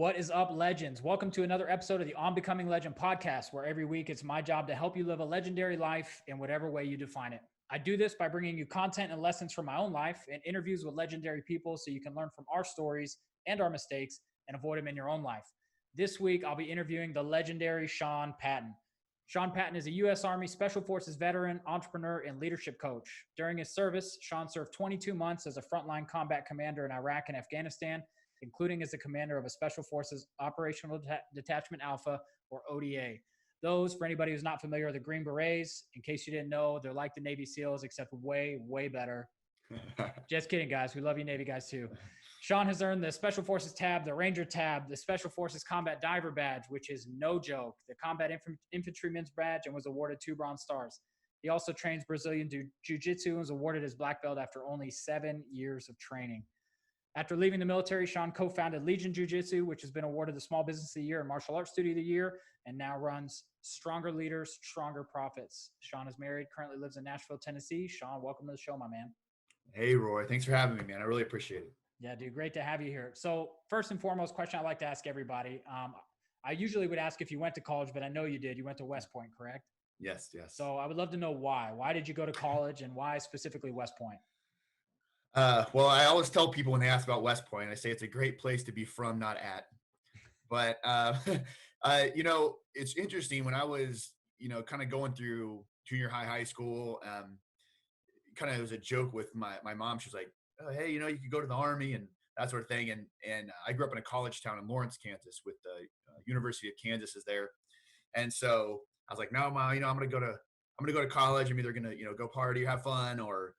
What is up, legends? Welcome to another episode of the On Becoming Legend podcast, where every week it's my job to help you live a legendary life in whatever way you define it. I do this by bringing you content and lessons from my own life and interviews with legendary people so you can learn from our stories and our mistakes and avoid them in your own life. This week, I'll be interviewing the legendary Sean Patton. Sean Patton is a U.S. Army Special Forces veteran, entrepreneur, and leadership coach. During his service, Sean served 22 months as a frontline combat commander in Iraq and Afghanistan, including as the commander of a Special Forces Operational Detachment Alpha, or ODA. Those, for anybody who's not familiar, are the Green Berets. In case you didn't know, they're like the Navy SEALs, except way, way better. Just kidding, guys. We love you Navy guys, too. Sean has earned the Special Forces tab, the Ranger tab, the Special Forces Combat Diver badge, which is no joke, the Combat Infantryman's badge, and was awarded 2 Bronze Stars. He also trains Brazilian Jiu Jitsu and was awarded his black belt after only 7 years of training. After leaving the military, Sean co-founded Legion Jiu-Jitsu, which has been awarded the Small Business of the Year and Martial Arts Studio of the Year, and now runs Stronger Leaders, Stronger Profits. Sean is married, currently lives in Nashville, Tennessee. Sean, welcome to the show, my man. Hey, Roy. Thanks for having me, man. I really appreciate it. Yeah, dude, great to have you here. So first and foremost question I like to ask everybody. I usually would ask if you went to college, but I know you did. You went to West Point, correct? Yes. So I would love to know why. Why did you go to college and why specifically West Point? Well, I always tell people when they ask about West Point, I say it's a great place to be from, not at. But, it's interesting when I was, kind of going through junior high school, kind of it was a joke with my mom. She was like, oh, hey, you could go to the Army and that sort of thing. And I grew up in a college town in Lawrence, Kansas, with the University of Kansas is there. And so I was like, no, Ma, I'm going to go to college. I'm either going to, go party, have fun, or,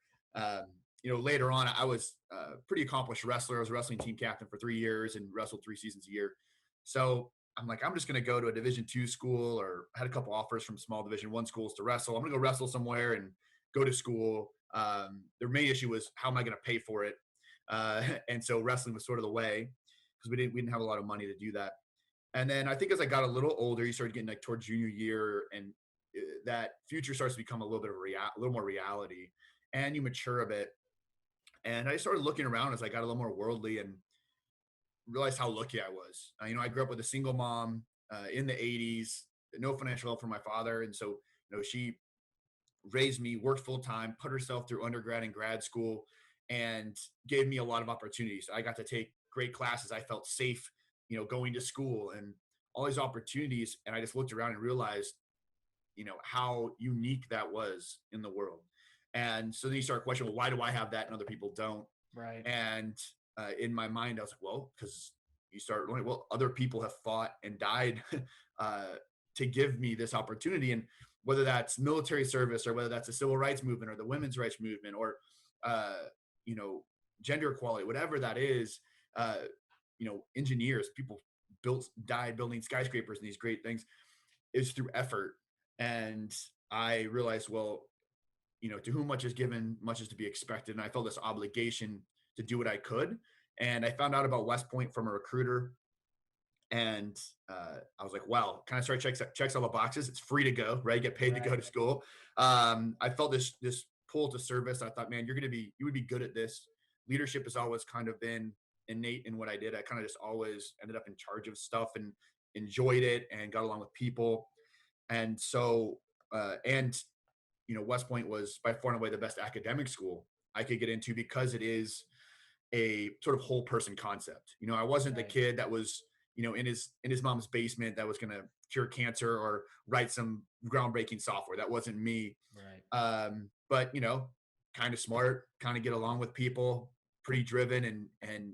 later on, I was a pretty accomplished wrestler. I was a wrestling team captain for 3 years and wrestled 3 seasons a year. So I'm like, I'm just going to go to a Division II school, or had a couple offers from small Division I schools to wrestle. I'm going to go wrestle somewhere and go to school. Their main issue was, how am I going to pay for it? And so wrestling was sort of the way, because we didn't have a lot of money to do that. And then I think as I got a little older, you started getting like toward junior year, and that future starts to become a little bit of a little more reality, and you mature a bit. And I started looking around as I got a little more worldly and realized how lucky I was. I grew up with a single mom in the 80s, no financial help from my father. And so, she raised me, worked full time, put herself through undergrad and grad school, and gave me a lot of opportunities. I got to take great classes. I felt safe, going to school and all these opportunities. And I just looked around and realized, how unique that was in the world. And so then you start questioning, well, why do I have that and other people don't? Right. And in my mind, I was like, well, because you start learning, well, other people have fought and died to give me this opportunity. And whether that's military service, or whether that's the civil rights movement, or the women's rights movement, or, gender equality, whatever that is, engineers, people died building skyscrapers and these great things, is through effort. And I realized, well, to whom much is given, much is to be expected. And I felt this obligation to do what I could. And I found out about West Point from a recruiter. And I was like, wow, kind of start checks all the boxes. It's free to go, right? You get paid to go to school. I felt this pull to service. I thought, man, you would be good at this. Leadership has always kind of been innate in what I did. I kind of just always ended up in charge of stuff and enjoyed it and got along with people. And so, West Point was by far and away the best academic school I could get into, because it is a sort of whole person concept. I wasn't the kid that was, in his mom's basement that was going to cure cancer or write some groundbreaking software. That wasn't me. Right. But, kind of smart, kind of get along with people, pretty driven, and,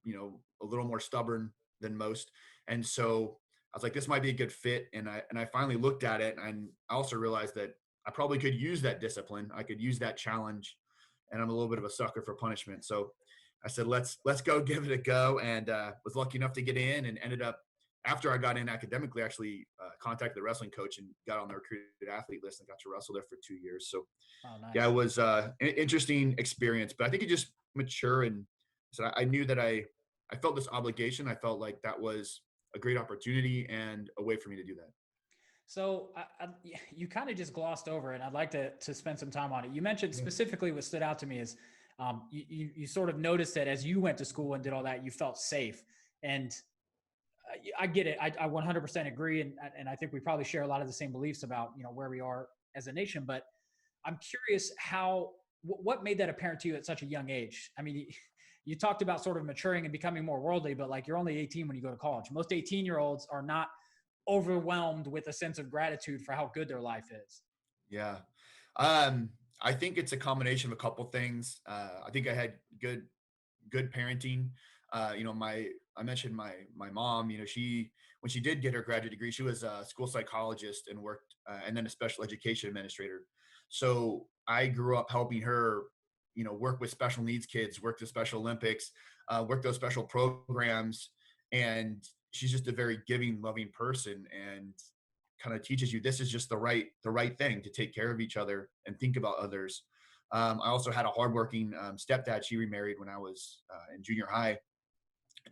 a little more stubborn than most. And so I was like, this might be a good fit. And I finally looked at it, and I also realized that I probably could use that discipline. I could use that challenge, and I'm a little bit of a sucker for punishment. So I said, let's go give it a go. And was lucky enough to get in, and ended up, after I got in academically, actually contacted the wrestling coach and got on the recruited athlete list and got to wrestle there for 2 years. So nice. Yeah, it was an interesting experience, but I think you just mature. And so I knew that I felt this obligation. I felt like that was a great opportunity and a way for me to do that. So you kind of just glossed over it. I'd like to spend some time on it. You mentioned specifically what stood out to me is you sort of noticed that as you went to school and did all that, you felt safe. And I get it. I 100% agree. And I think we probably share a lot of the same beliefs about, where we are as a nation, but I'm curious what made that apparent to you at such a young age? I mean, you talked about sort of maturing and becoming more worldly, but like, you're only 18 when you go to college. Most 18-year-olds are not overwhelmed with a sense of gratitude for how good their life is. Yeah. Um, I think it's a combination of a couple things. I think I had good parenting. I mentioned my mom. She when she did get her graduate degree, she was a school psychologist and worked, and then a special education administrator. So I grew up helping her, work with special needs kids, work the Special Olympics, work those special programs, and she's just a very giving, loving person, and kind of teaches you this is just the right thing to take care of each other and think about others. I also had a hardworking stepdad. She remarried when I was in junior high,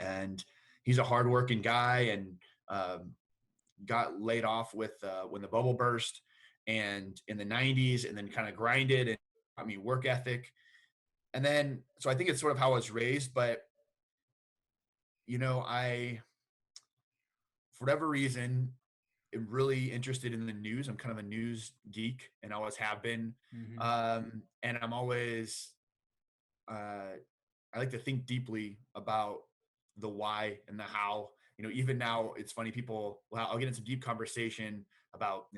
and he's a hardworking guy, and um, got laid off with when the bubble burst, and in the '90s, and then kind of grinded and taught me work ethic. And then, so I think it's sort of how I was raised, but I, for whatever reason, am really interested in the news. I'm kind of a news geek and always have been. Mm-hmm. And I'm always, I like to think deeply about the why and the how. Even now it's funny, well, I'll get into some deep conversation about,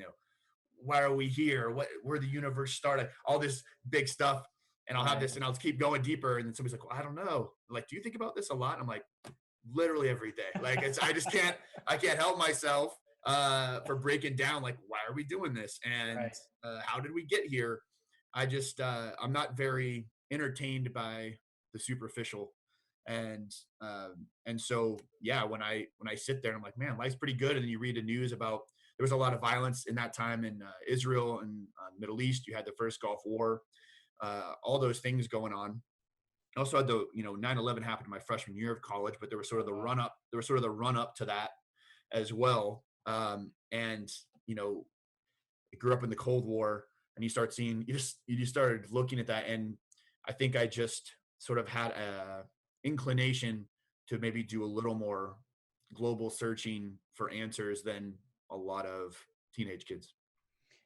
why are we here? Where the universe started, all this big stuff. And I'll have this and I'll keep going deeper. And then somebody's like, well, I don't know. Like, do you think about this a lot? And I'm like, literally every day. Like, I can't help myself for breaking down, like, why are we doing this? And how did we get here? I'm not very entertained by the superficial. And so, yeah, when I sit there and I'm like, man, life's pretty good. And then you read the news about, there was a lot of violence in that time in Israel and Middle East. You had the first Gulf War, all those things going on. I also had the 9/11 happened in my freshman year of college, but there was sort of the run up. There was sort of the run up to that as well. And I grew up in the Cold War, and you start seeing, you just started looking at that, and I think I just sort of had a inclination to maybe do a little more global searching for answers than a lot of teenage kids.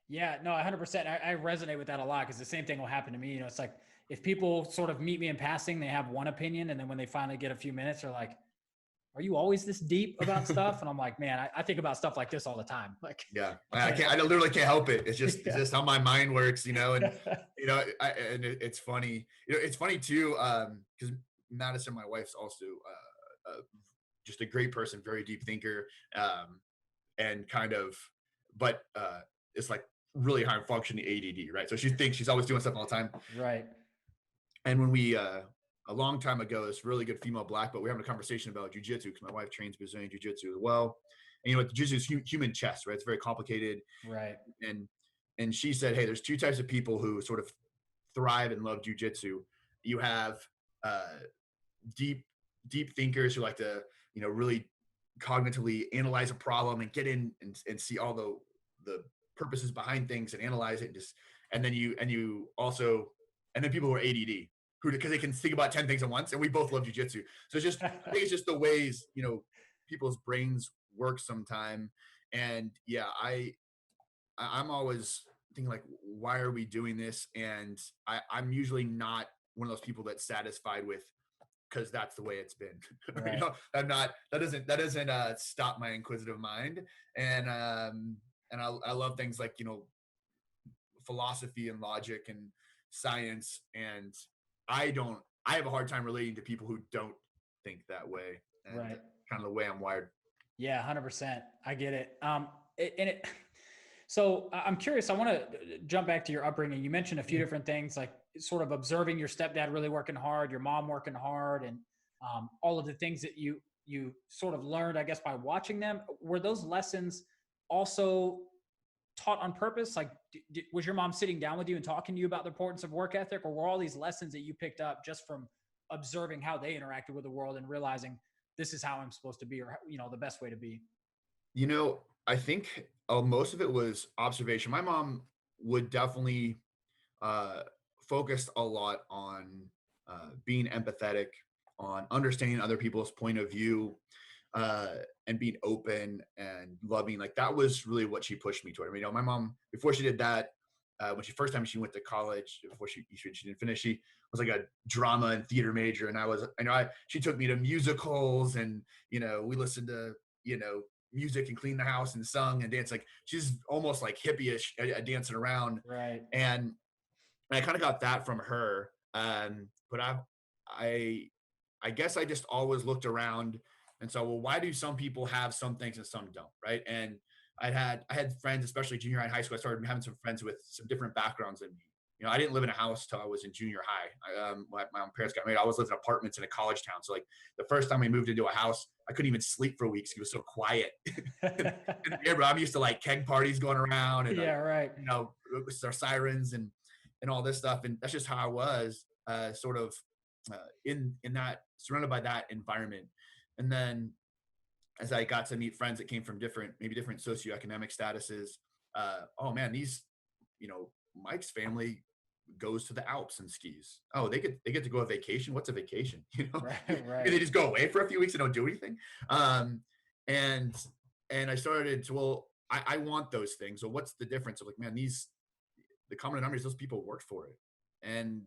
Yeah, no, 100%. I resonate with that a lot because the same thing will happen to me. It's like, if people sort of meet me in passing, they have one opinion. And then when they finally get a few minutes, they're like, are you always this deep about stuff? And I'm like, man, I think about stuff like this all the time. Like, yeah, I literally can't help it. It's just, it's just how my mind works, and, it's funny, it's funny too. Cause Madison, my wife's also, just a great person, very deep thinker. And kind of, but, it's like really high functioning ADD, right? So she thinks she's always doing stuff all the time. Right. And when we, a long time ago, this really good female black belt, we were having a conversation about jiu-jitsu because my wife trains Brazilian Jiu-Jitsu as well. And jiu-jitsu is human chess, right? It's very complicated. Right. And she said, hey, there's two types of people who sort of thrive and love jiu-jitsu. You have deep thinkers who like to, really cognitively analyze a problem and get in and see all the purposes behind things and analyze it, and then people who are ADD, because they can think about 10 things at once, and we both love jiu-jitsu. So I think it's just the ways, people's brains work sometime. And yeah, I'm always thinking, like, why are we doing this? And I'm usually not one of those people that's satisfied with, because that's the way it's been. Right. I'm not, that doesn't stop my inquisitive mind. And I love things like, philosophy and logic and science. And I have a hard time relating to people who don't think that way. And right. Kind of the way I'm wired. Yeah, 100%. I get it. So I'm curious, I want to jump back to your upbringing. You mentioned a few different things, like sort of observing your stepdad really working hard, your mom working hard, and all of the things that you sort of learned, I guess, by watching them. Were those lessons also taught on purpose? Like, was your mom sitting down with you and talking to you about the importance of work ethic, or were all these lessons that you picked up just from observing how they interacted with the world and realizing this is how I'm supposed to be, or, the best way to be? I think most of it was observation. My mom would definitely focus a lot on being empathetic, on understanding other people's point of view. and being open and loving. Like that was really what she pushed me toward. I mean, my mom, before she did that, when she first time she went to college, before she didn't finish, she was like a drama and theater major. And she took me to musicals, and, we listened to, music and clean the house and sung and danced. Like she's almost like hippie-ish dancing around. Right. And I kind of got that from her. But I guess I just always looked around and saw, well, why do some people have some things and some don't, right? And I had friends, especially junior high and high school. I started having some friends with some different backgrounds than me. I didn't live in a house till I was in junior high. My parents got married. I was living in apartments in a college town. So like the first time we moved into a house, I couldn't even sleep for weeks. It was so quiet. and I'm used to like keg parties going around and right. with our sirens and all this stuff. And that's just how I was, sort of in that, surrounded by that environment. And then as I got to meet friends that came from different socioeconomic statuses, oh man, Mike's family goes to the Alps and skis. Oh, they get to go on vacation. What's a vacation? Right. They just go away for a few weeks and don't do anything. And I started to, well, I want those things. So what's the difference? Of like, man, the common denominator, those people worked for it. And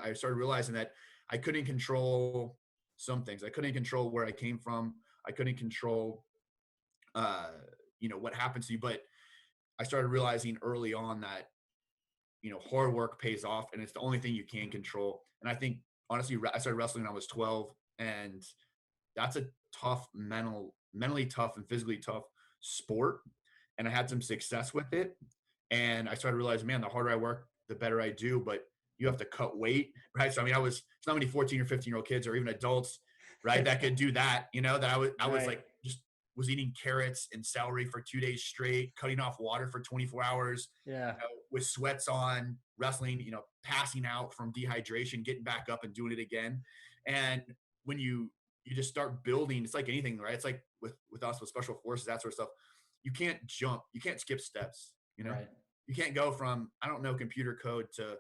I started realizing that I couldn't control some things. I couldn't control where I came from. I couldn't control, what happens to you. But I started realizing early on that, hard work pays off, and it's the only thing you can control. And I think, honestly, I started wrestling when I was 12, and that's a tough, mentally tough and physically tough sport. And I had some success with it. And I started realizing, man, the harder I work, the better I do. But you have to cut weight, right? So, I mean, it's not many 14 or 15-year-old kids or even adults, right, that could do that, that I was like, just was eating carrots and celery for 2 days straight, cutting off water for 24 hours, with sweats on, wrestling, passing out from dehydration, getting back up and doing it again. And when you just start building, it's like anything, right? It's like with us, with special forces, that sort of stuff. You can't jump, you can't skip steps, Right. You can't go from, I don't know computer code to,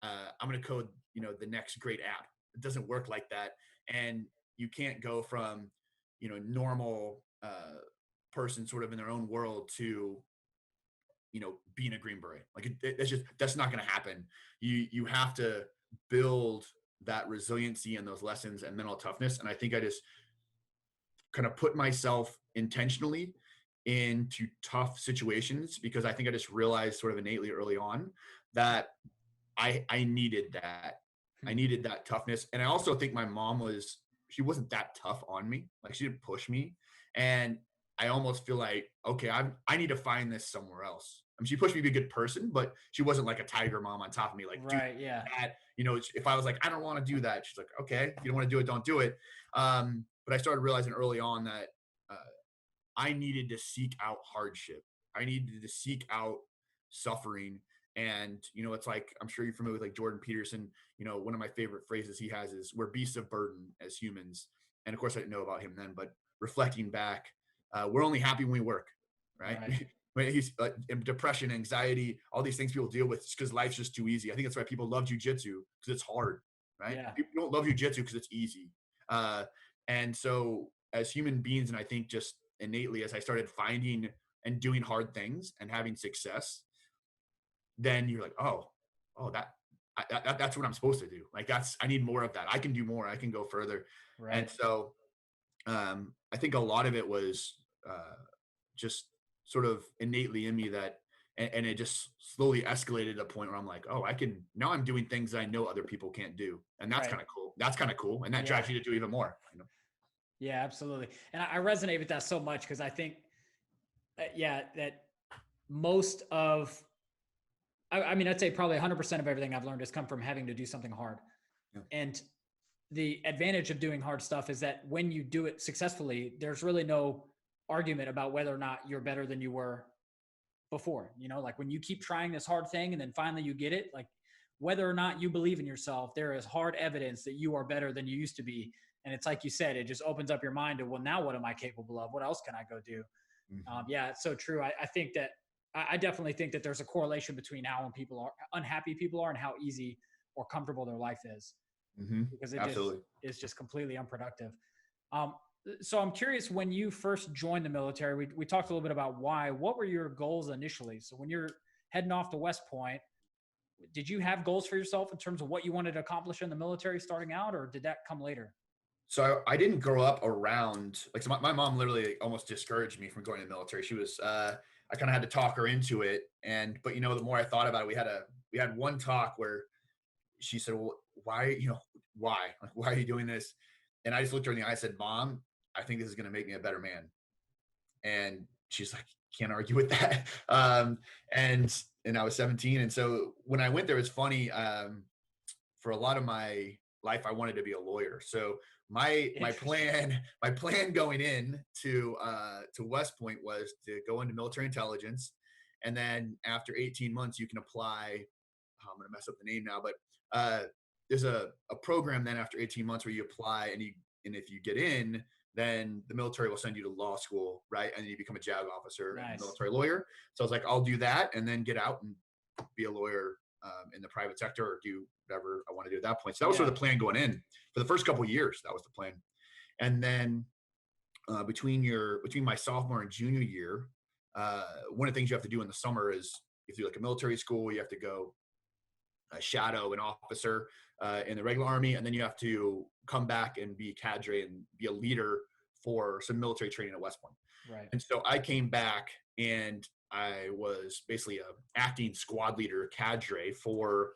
I'm going to code, the next great app. It doesn't work like that. And you can't go from, normal person sort of in their own world to, being a Green Beret. Like that's not going to happen. You have to build that resiliency and those lessons and mental toughness. And I think I just kind of put myself intentionally into tough situations because I think I just realized sort of innately early on that I needed that. I needed that toughness. And I also think my mom she wasn't that tough on me. Like she didn't push me. And I almost feel like, okay, I need to find this somewhere else. I mean, she pushed me to be a good person, but she wasn't like a tiger mom on top of me. Like, right, yeah. That, if I was like, I don't want to do that, she's like, okay, if you don't want to do it, don't do it. But I started realizing early on that I needed to seek out hardship. I needed to seek out suffering. And, it's like, I'm sure you're familiar with like Jordan Peterson, one of my favorite phrases he has is we're beasts of burden as humans. And of course I didn't know about him then, but reflecting back, we're only happy when we work, right? When he's depression, anxiety, all these things people deal with because life's just too easy. I think that's why people love jiu-jitsu because it's hard, right? Yeah. People don't love jiu-jitsu because it's easy. And so as human beings, and I think just innately as I started finding and doing hard things and having success, then you're like, that's what I'm supposed to do. Like I need more of that. I can do more. I can go further. Right. And so I think a lot of it was just sort of innately in me that, and it just slowly escalated to a point where I'm like, now I'm doing things that I know other people can't do. And that's kind of cool. That's kind of cool. And that drives you to do even more, Yeah, absolutely. And I resonate with that so much because I think, that most of, I mean, I'd say probably 100% of everything I've learned has come from having to do something hard. Yeah. And the advantage of doing hard stuff is that when you do it successfully, there's really no argument about whether or not you're better than you were before. Like when you keep trying this hard thing and then finally you get it, like whether or not you believe in yourself, there is hard evidence that you are better than you used to be. And it's like you said, it just opens up your mind to, well, now what am I capable of? What else can I go do? Mm-hmm. It's so true. I think that I definitely think that there's a correlation between how unhappy people are and how easy or comfortable their life is. Mm-hmm. Because it is just completely unproductive. So I'm curious, when you first joined the military, we talked a little bit about why. What were your goals initially? So when you're heading off to West Point, did you have goals for yourself in terms of what you wanted to accomplish in the military starting out, or did that come later? So I didn't grow up around, like, so my mom literally almost discouraged me from going to the military. She was, I kind of had to talk her into it. But the more I thought about it, we had one talk where she said, well, why, why, like, why are you doing this? And I just looked her in the eye and said, Mom, I think this is going to make me a better man. And she's like, can't argue with that. And I was 17. And so when I went there, it's funny. For a lot of my life, I wanted to be a lawyer. So my plan going in to West Point was to go into military intelligence. And then after 18 months, you can apply. I'm going to mess up the name now, but there's a program then after 18 months where you apply, and if you get in, then the military will send you to law school, right? And then you become a JAG officer and a military lawyer. So I was like, I'll do that and then get out and be a lawyer in the private sector, or do whatever I want to do at that point. So that was sort of the plan going in. For the first couple of years, that was the plan. And then between my sophomore and junior year, one of the things you have to do in the summer is, if you like a military school, you have to go shadow an officer in the regular army, and then you have to come back and be cadre and be a leader for some military training at West Point. Right. And so I came back and I was basically a acting squad leader cadre for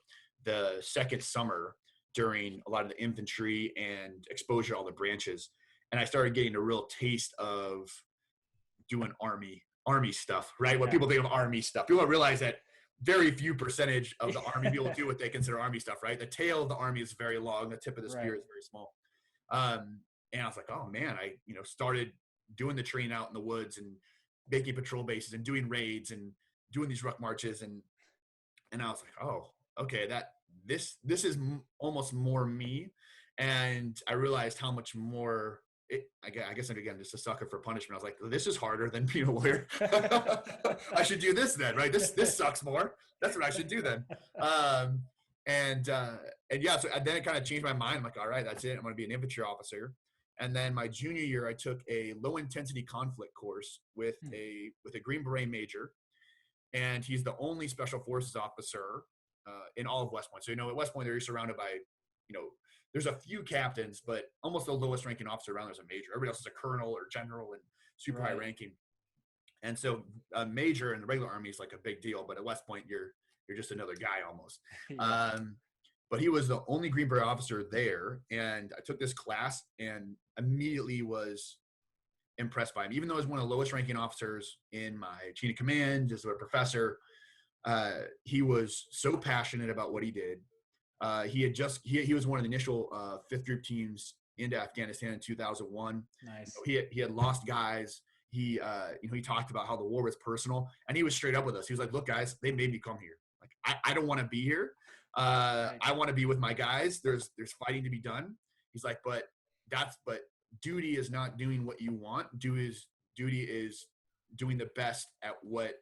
the second summer during a lot of the infantry and exposure to all the branches. And I started getting a real taste of doing army stuff, right? What people think of army stuff. People don't realize that very few percentage of the army people do what they consider army stuff, right? The tail of the army is very long. The tip of the spear is very small. And I was like, oh man, I, started doing the training out in the woods and making patrol bases and doing raids and doing these ruck marches. And I was like, oh, okay, this is almost more me. And I realized how much more I guess I'm, again, just a sucker for punishment. I was like, this is harder than being a lawyer. I should do this then, right? This sucks more. That's what I should do then. And yeah, so then it kind of changed my mind. I'm like, all right, that's it. I'm going to be an infantry officer. And then my junior year, I took a low intensity conflict course with a Green Beret major. And he's the only special forces officer in all of West Point. So, at West Point, they're surrounded by, there's a few captains, but almost the lowest ranking officer around there's a major. Everybody else is a colonel or general and super high ranking. And so a major in the regular army is like a big deal, but at West Point, you're just another guy almost. But he was the only Green Beret officer there. And I took this class and immediately was impressed by him. Even though I was one of the lowest ranking officers in my chain of command, just a professor, he was so passionate about what he did. He was one of the initial fifth group teams into Afghanistan in 2001. Nice. He had lost guys. He talked about how the war was personal, and he was straight up with us. He was like, look, guys, they made me come here. Like, I don't want to be here. I want to be with my guys. There's fighting to be done. He's like, but duty is not doing what you want. Duty is doing the best at what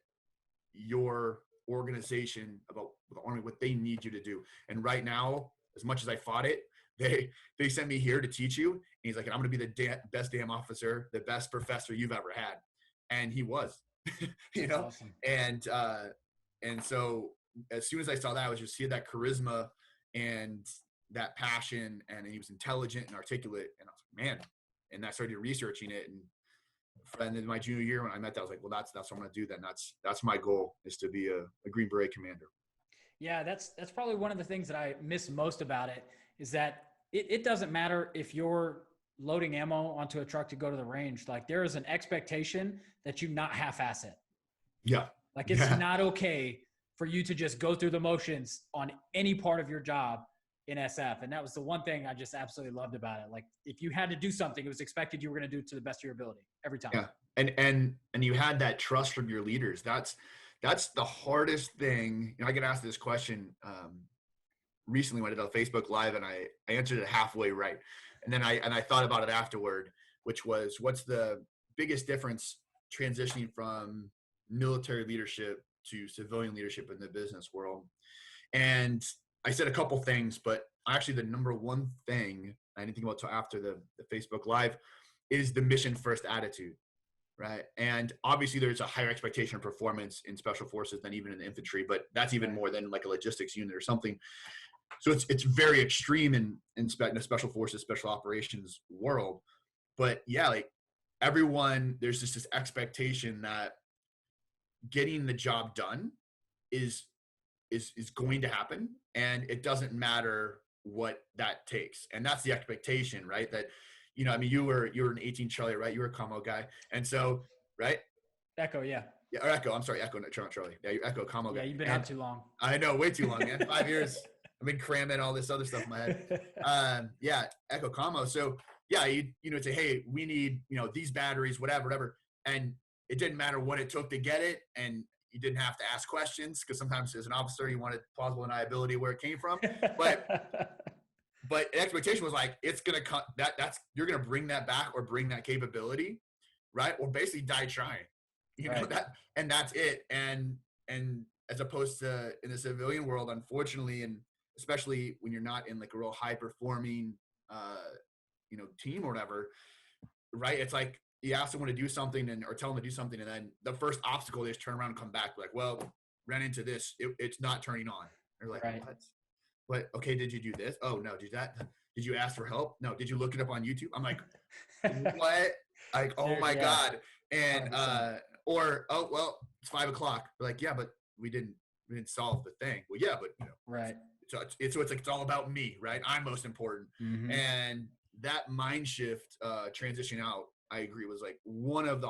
your organization, about the army, what they need you to do. And right now, as much as I fought it, they sent me here to teach you. And he's like, I'm going to be the best damn officer, the best professor you've ever had. And he was, awesome. And so as soon as I saw that, I was just seeing that charisma and that passion, and he was intelligent and articulate. And I was like, man. And I started researching it. And in my junior year, when I met that, I was like, well, that's what I'm going to do then. That's my goal, is to be a Green Beret commander. Yeah, that's probably one of the things that I miss most about it, is that it doesn't matter if you're loading ammo onto a truck to go to the range. Like, there is an expectation that you not half-ass it. Yeah. Like, it's not okay for you to just go through the motions on any part of your job in SF. And that was the one thing I just absolutely loved about it. Like, if you had to do something, it was expected you were going to do it to the best of your ability every time. Yeah. And you had that trust from your leaders. That's the hardest thing. I get asked this question recently when I did a Facebook Live, and I answered it halfway right. And then I thought about it afterward, which was, what's the biggest difference transitioning from military leadership to civilian leadership in the business world? And I said a couple things, but actually the number one thing I didn't think about until after the Facebook Live is the mission first attitude, right? And obviously there's a higher expectation of performance in special forces than even in the infantry, but that's even more than like a logistics unit or something. So it's very extreme in the special forces, special operations world. But yeah, like everyone, there's just this expectation that getting the job done is going to happen, and it doesn't matter what that takes. And that's the expectation, right? That, you know, I mean, you were an 18 Charlie, right? You were a combo guy. And so, right? Echo, yeah. Yeah, or Echo. I'm sorry, Echo, not Charlie. Yeah, you're Echo, combo guy. Yeah, you've been out too long. I know, way too long, man. 5 years. I've been cramming all this other stuff in my head. Yeah, Echo combo. So yeah, you know, say, hey, we need, you know, these batteries, whatever. And it didn't matter what it took to get it. And you didn't have to ask questions, because sometimes as an officer, you wanted plausible deniability where it came from. But the expectation was like, it's going to cut that's, you're going to bring that back or bring that capability, right? Or basically die trying, you know, that, and that's it. And as opposed to in the civilian world, unfortunately, and especially when you're not in like a real high performing, you know, team or whatever, right? It's like you ask someone to do something or tell them to do something, and then the first obstacle, they just turn around and come back like, well, ran into this. It's not turning on. They're like, what? Okay, did you do this? Oh, no. Did you ask for help? No. Did you look it up on YouTube? I'm like, what? Like, oh my God. And, or, oh, well, it's 5 o'clock. We're like, yeah, but we didn't solve the thing. Well, yeah, but you know, right. So it's like, it's all about me, right? I'm most important. Mm-hmm. And that mind shift, transition out, I agree, was like one of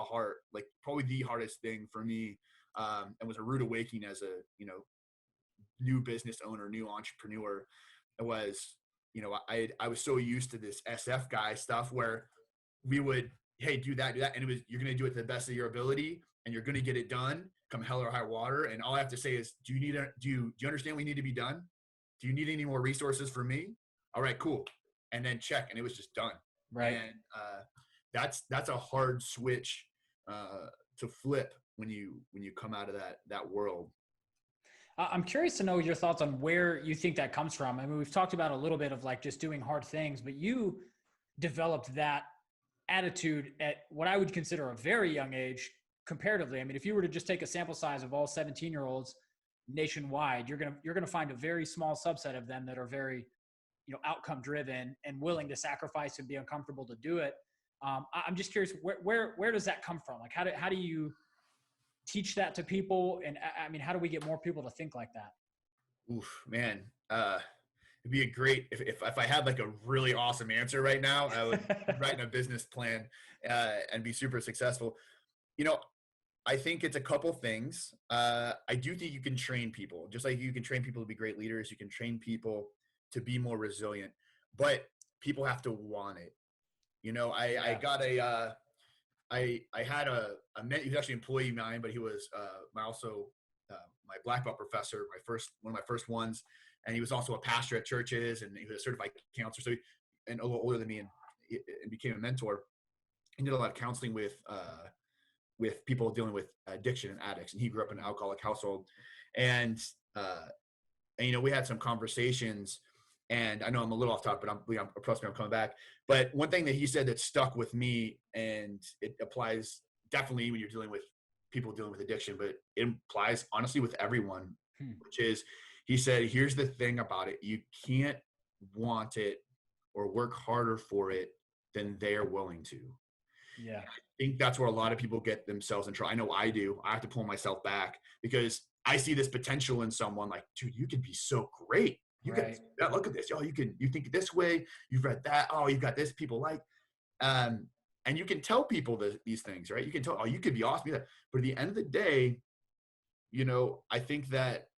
probably the hardest thing for me. And was a rude awakening as a, you know, new business owner, new entrepreneur. It was, you know, I was so used to this SF guy stuff where we would, hey, do that. And it was, you're going to do it to the best of your ability, and you're going to get it done come hell or high water. And all I have to say is, do you understand what need to be done? Do you need any more resources from me? All right, cool. And then check. And it was just done. Right. And that's a hard switch to flip when you come out of that world. I'm curious to know your thoughts on where you think that comes from. I mean, we've talked about a little bit of like just doing hard things, but you developed that attitude at what I would consider a very young age comparatively. I mean, if you were to just take a sample size of all 17-year-olds nationwide, you're going to find a very small subset of them that are very, you know, outcome driven and willing to sacrifice and be uncomfortable to do it. I'm just curious, where does that come from? Like, how do you teach that to people? And I mean, how do we get more people to think like that? Oof, man. It'd be a great, if I had like a really awesome answer right now, I would write a business plan and be super successful. You know, I think it's a couple things. I do think you can train people, just like you can train people to be great leaders. You can train people to be more resilient, but people have to want it. You know, I got I had a he was actually an employee of mine, but he was my black belt professor, one of my first ones, and he was also a pastor at churches, and he was a certified counselor, so and a little older than me, and became a mentor. He did a lot of counseling with people dealing with addiction and addicts, and he grew up in an alcoholic household, and you know, we had some conversations. And I know I'm a little off topic, but I'm coming back. But one thing that he said that stuck with me, and it applies definitely when you're dealing with people dealing with addiction, but it applies honestly with everyone, which is, he said, here's the thing about it. You can't want it or work harder for it than they're willing to. Yeah. And I think that's where a lot of people get themselves in trouble. I know I do. I have to pull myself back because I see this potential in someone like, dude, you could be so great. You can look at this. Oh, you think this way. You've read that. Oh, you've got this. People like, and you can tell people these things, right? You can tell, oh, you could be awesome. But at the end of the day, you know, I think that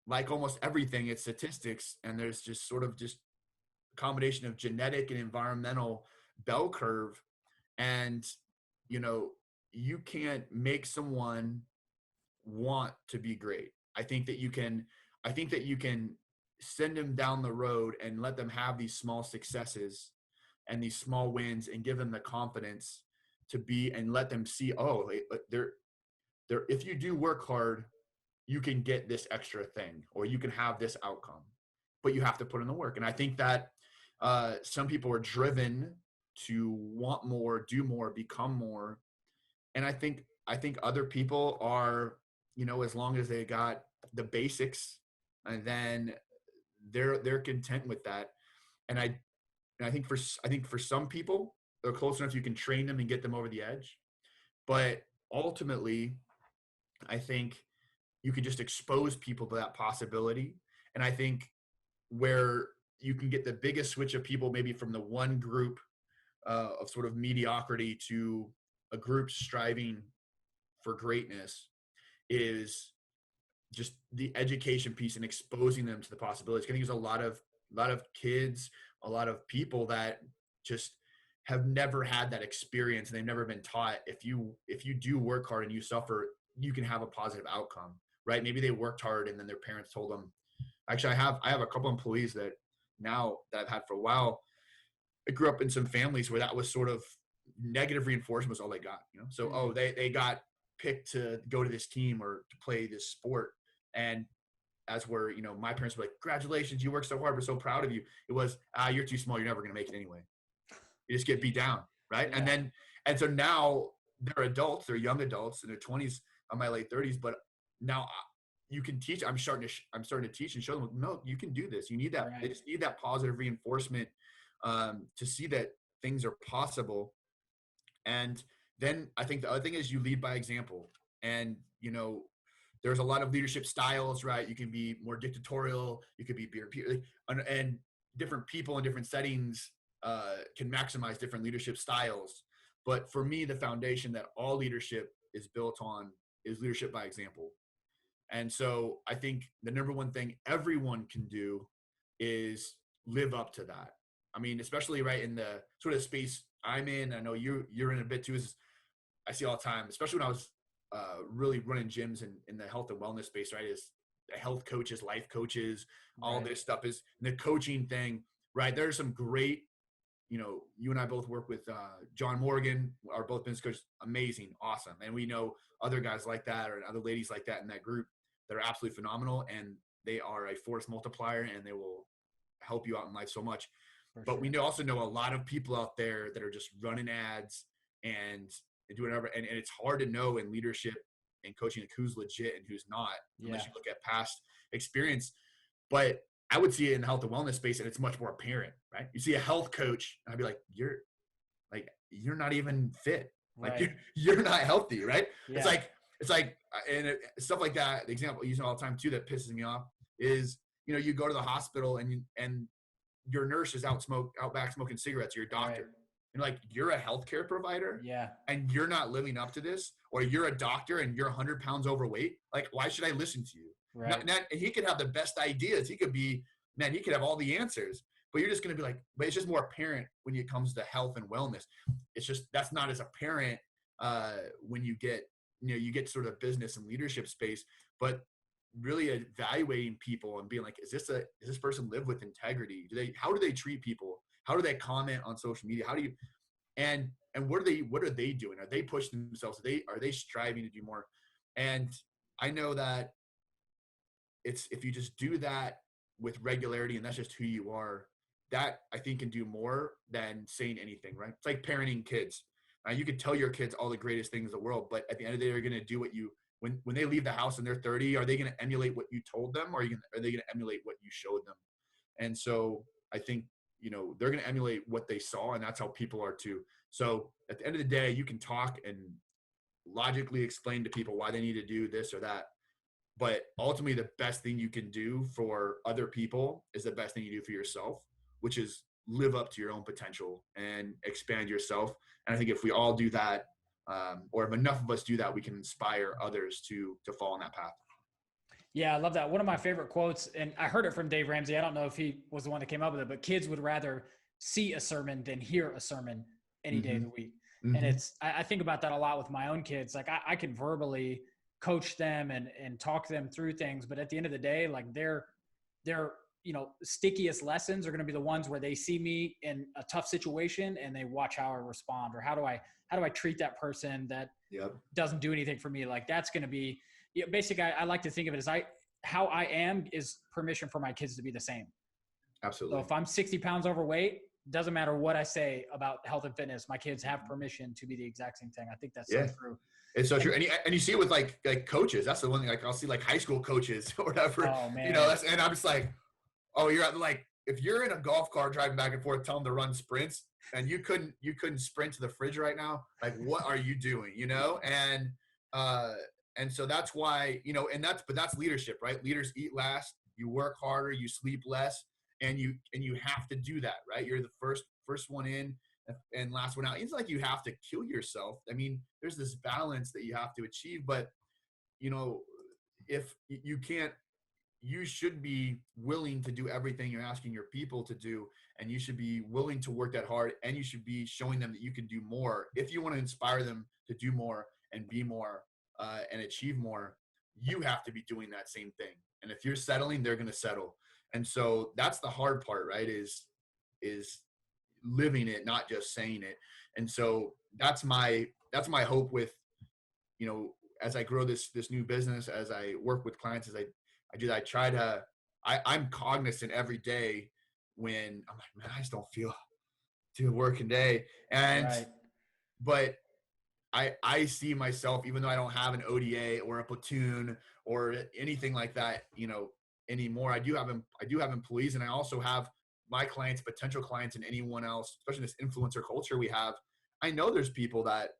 like almost everything, it's statistics, and there's just sort of just a combination of genetic and environmental bell curve. And, you know, you can't make someone want to be great. I think that you can send them down the road and let them have these small successes and these small wins, and give them the confidence to be, and let them see, oh, if you do work hard, you can get this extra thing, or you can have this outcome, but you have to put in the work. And I think that some people are driven to want more, do more, become more. And I think other people are, you know, as long as they got the basics, and then they're content with that. And I think for some people, they're close enough you can train them and get them over the edge. But ultimately, I think you can just expose people to that possibility. And I think where you can get the biggest switch of people, maybe from the one group of sort of mediocrity to a group striving for greatness, is just the education piece and exposing them to the possibilities. I think there's a lot of kids, a lot of people that just have never had that experience, and they've never been taught, if you do work hard and you suffer, you can have a positive outcome, right? Maybe they worked hard and then their parents told them. Actually, I have a couple employees that I've had for a while. I grew up in some families where that was sort of negative reinforcement was all they got, you know? So, oh, they got picked to go to this team or to play this sport. And as where, you know, my parents were like, congratulations, you worked so hard, we're so proud of you. It was, you're too small, you're never going to make it anyway. You just get beat down, right? Yeah. And so now they're adults, they're young adults in their 20s, I'm my late 30s, but now you can teach. I'm starting to teach and show them, no, you can do this. You need that. Right. They just need that positive reinforcement to see that things are possible. And then I think the other thing is you lead by example. And, you know, there's a lot of leadership styles, right? You can be more dictatorial. You could be peer, and different people in different settings can maximize different leadership styles. But for me, the foundation that all leadership is built on is leadership by example. And so I think the number one thing everyone can do is live up to that. I mean, especially right in the sort of space I'm in, I know you're in a bit too, is I see all the time, especially when I was really running gyms in the health and wellness space, right? Is the health coaches, life coaches, all this stuff is the coaching thing, right? There's some great, you know, you and I both work with John Morgan, are both business coaches, amazing, awesome. And we know other guys like that or other ladies like that in that group that are absolutely phenomenal, and they are a force multiplier, and they will help you out in life so much. But we also know a lot of people out there that are just running ads and doing whatever. And it's hard to know in leadership and coaching, like, who's legit and who's not, unless you look at past experience. But I would see it in the health and wellness space, and it's much more apparent, right? You see a health coach, and I'd be like, you're not even fit. Right. Like you're not healthy, right? Yeah. It's like, stuff like that. The example I use all the time too, that pisses me off is, you know, you go to the hospital and your nurse is out back smoking cigarettes, or your doctor. Right. And like, you're a healthcare provider, and you're not living up to this, or you're a doctor and you're 100 pounds overweight. Like, why should I listen to you? Right. And he could have the best ideas. He could have all the answers, but you're just going to be like, but it's just more apparent when it comes to health and wellness. It's just, that's not as apparent when you get sort of business and leadership space, but really evaluating people and being like, does this person live with integrity? How do they treat people? How do they comment on social media? How do you, and what are they doing? Are they pushing themselves? Are they striving to do more? And I know that if you just do that with regularity, and that's just who you are, that I think can do more than saying anything, right? It's like parenting kids. You could tell your kids all the greatest things in the world, but at the end of the day, they're going to do what you, when they leave the house and they're 30, are they going to emulate what you told them, or are they going to emulate what you showed them? And so I think, you know, they're going to emulate what they saw, and that's how people are too. So at the end of the day, you can talk and logically explain to people why they need to do this or that. But ultimately, the best thing you can do for other people is the best thing you do for yourself, which is live up to your own potential and expand yourself. And I think if we all do that, or if enough of us do that, we can inspire others to fall on that path. Yeah, I love that. One of my favorite quotes, and I heard it from Dave Ramsey. I don't know if he was the one that came up with it, but kids would rather see a sermon than hear a sermon any day of the week. Mm-hmm. And I think about that a lot with my own kids. Like I can verbally coach them and talk them through things, but at the end of the day, like their you know, stickiest lessons are going to be the ones where they see me in a tough situation and they watch how I respond, or how do I treat that person that doesn't do anything for me. Like that's going to be, basically, I like to think of it as how I am is permission for my kids to be the same. Absolutely. So if I'm 60 pounds overweight, doesn't matter what I say about health and fitness, my kids have permission to be the exact same thing. I think that's so true. It's so true. And you see it with like coaches. That's the one thing. Like I'll see like high school coaches or whatever. Oh man. You know, and I'm just like, oh, you're like, if you're in a golf cart driving back and forth, tell them to run sprints, and you couldn't sprint to the fridge right now. Like, what are you doing? You know, and so that's why, you know, but that's leadership, right? Leaders eat last, you work harder, you sleep less, and you have to do that, right? You're the first one in and last one out. It's like you have to kill yourself. I mean, there's this balance that you have to achieve, but you know, if you can't, you should be willing to do everything you're asking your people to do, and you should be willing to work that hard, and you should be showing them that you can do more. If you want to inspire them to do more and be more and achieve more, you have to be doing that same thing. And if you're settling, they're going to settle. And so that's the hard part, right? Is living it, not just saying it. And so that's my hope with, you know, as I grow this new business, as I work with clients, as I try to, I'm cognizant every day when I'm like, man, I just don't feel to working day. And, but I see myself, even though I don't have an ODA or a platoon or anything like that, you know, anymore. I do have employees, and I also have my clients, potential clients, and anyone else, especially this influencer culture we have. I know there's people that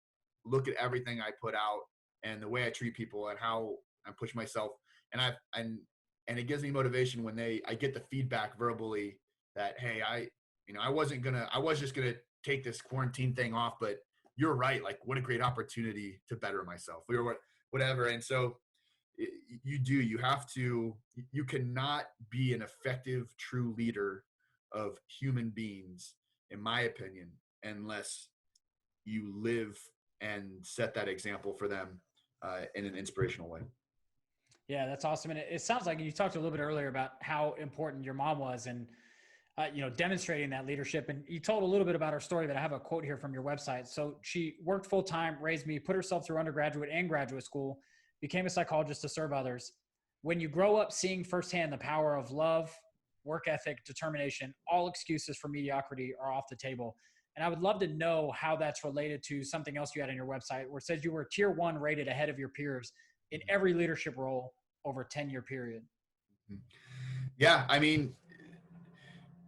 look at everything I put out and the way I treat people and how I push myself. And it gives me motivation when I get the feedback verbally that, hey, I was just going to take this quarantine thing off, but you're right. Like, what a great opportunity to better myself or whatever. And so you cannot be an effective, true leader of human beings, in my opinion, unless you live and set that example for them in an inspirational way. Yeah, that's awesome. And it sounds like you talked a little bit earlier about how important your mom was and, you know, demonstrating that leadership. And you told a little bit about her story, but I have a quote here from your website. So she worked full-time, raised me, put herself through undergraduate and graduate school, became a psychologist to serve others. When you grow up seeing firsthand the power of love, work ethic, determination, all excuses for mediocrity are off the table. And I would love to know how that's related to something else you had on your website where it says you were tier 1 rated ahead of your peers in every leadership role over a 10-year period. Yeah. I mean,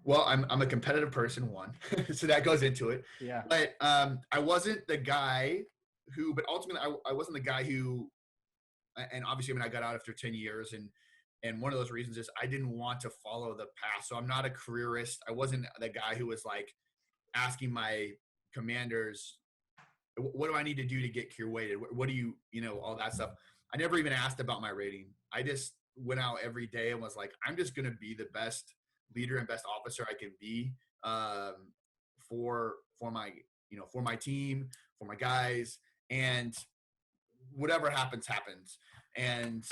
well, I'm a competitive person, one, so that goes into it. Yeah. But I wasn't the guy but ultimately I wasn't the guy who, and obviously, I mean, I got out after 10 years, and one of those reasons is I didn't want to follow the path. So I'm not a careerist. I wasn't the guy who was like asking my commanders, what do I need to do to get career weighted? What do you know, all that stuff. I never even asked about my rating. I just went out every day and was like, I'm just going to be the best leader and best officer I can be for my team, for my guys, and whatever happens. And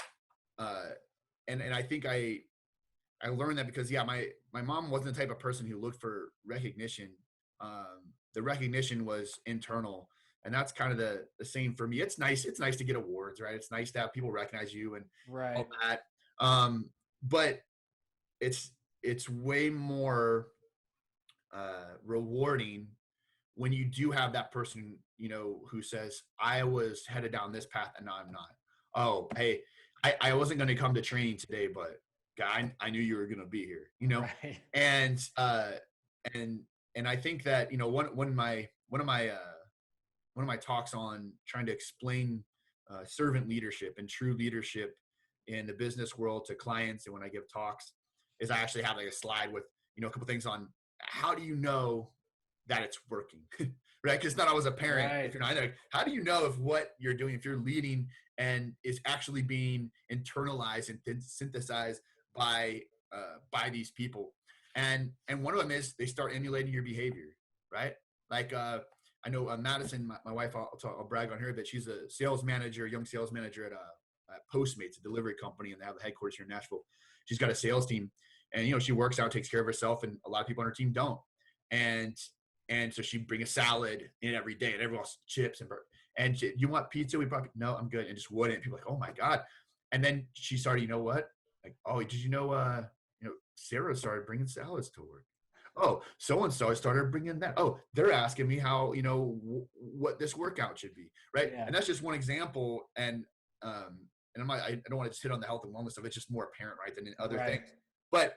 I think I learned that because my mom wasn't the type of person who looked for recognition. The recognition was internal, and that's kind of the same for me. It's nice to get awards, right? It's nice to have people recognize you and all that. But it's way more rewarding when you do have that person, you know, who says, I was headed down this path and now I'm not. Oh, hey, I wasn't going to come to training today, but God, I knew you were going to be here, you know? Right. And I think that, you know, one of my talks on trying to explain servant leadership and true leadership in the business world to clients, and when I give talks, is I actually have like a slide with, you know, a couple things on how do you know that it's working, right? Because it's not always apparent. Right. If you're not, like, how do you know if what you're doing, if you're leading and is actually being internalized and synthesized by these people? And one of them is they start emulating your behavior, right? Like I know Madison, my wife, I'll brag on her, but she's a sales manager, young sales manager at Postmates, a delivery company, and they have a headquarters here in Nashville. She's got a sales team, and you know, she works out, takes care of herself, and a lot of people on her team don't. And so she'd bring a salad in every day, and everyone else chips and you want pizza? We probably no, I'm good, and just wouldn't. People are like, oh my God. And then she started, you know what? Like, oh, did you know Sarah started bringing salads to work? Oh, so-and-so started bringing that. Oh, they're asking me how, what this workout should be. Right. Yeah. And that's just one example. I don't want to just hit on the health and wellness stuff. It's just more apparent, right, than in other things. But,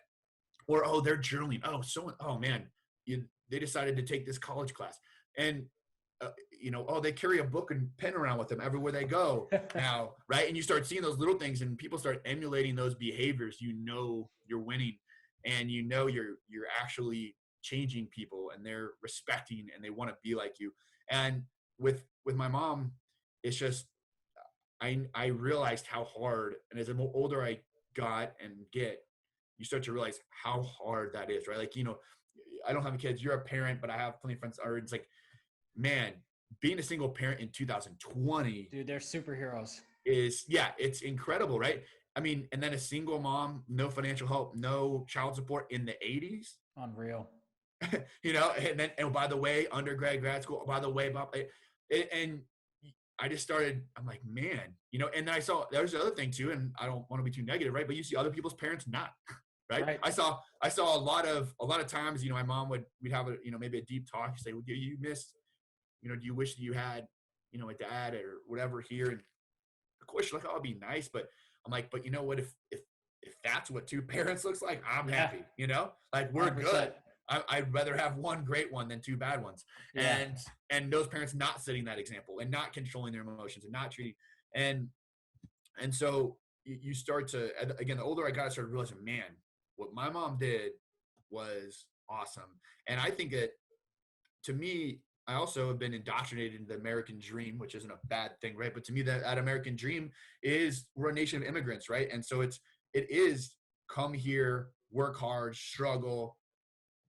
or, they're journaling. Oh man, they decided to take this college class. And, they carry a book and pen around with them everywhere they go now, right? And you start seeing those little things and people start emulating those behaviors. You're winning, and you're actually changing people, and they're respecting and they want to be like you. And with my mom, it's just I realized how hard, and as the older I got and get, you start to realize how hard that is, right? Like, I don't have kids, you're a parent, but I have plenty of friends that are, it's like, man, being a single parent in 2020, dude, they're superheroes. It's incredible, right? I mean, and then a single mom, no financial help, no child support in the 80s. Unreal. And by the way, undergrad, grad school, by the way, and I just started, I'm like, man, and then I saw, there's the other thing too, and I don't want to be too negative, right? But you see other people's parents not, right? I saw a lot of times, my mom we'd have maybe a deep talk. You say, well, do you miss, do you wish that you had, a dad or whatever here? And of course you're like, oh, it'd be nice. But I'm like, but you know what, if that's what two parents looks like, I'm happy, like we're 100%. Good. I'd rather have one great one than two bad ones. Yeah. And those parents not setting that example and not controlling their emotions and not treating. And so you start to, again, the older I got, I started realizing, man, what my mom did was awesome. And I think that, to me, I also have been indoctrinated into the American dream, which isn't a bad thing, right? But to me, that American dream is, we're a nation of immigrants, right? And so it is come here, work hard, struggle,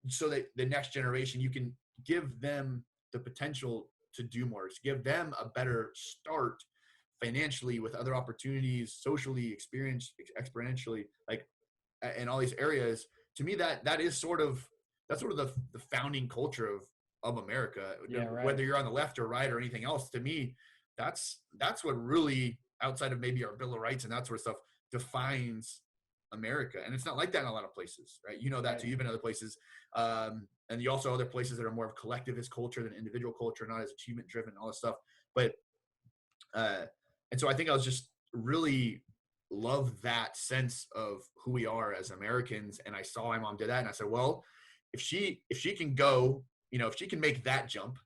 so that the next generation, you can give them the potential to do more, to give them a better start financially, with other opportunities, socially, exponentially, like in all these areas. To me, that is sort of the founding culture of America. Yeah, right. Whether you're on the left or right or anything else, to me, that's what really, outside of maybe our Bill of Rights and that sort of stuff, defines America. And it's not like that in a lot of places, right? That too. You've been other places, and you also other places that are more of collectivist culture than individual culture, not as achievement driven, all this stuff. But and so I think I was just really love that sense of who we are as Americans. And I saw my mom do that, and I said, well, if she can go, if she can make that jump,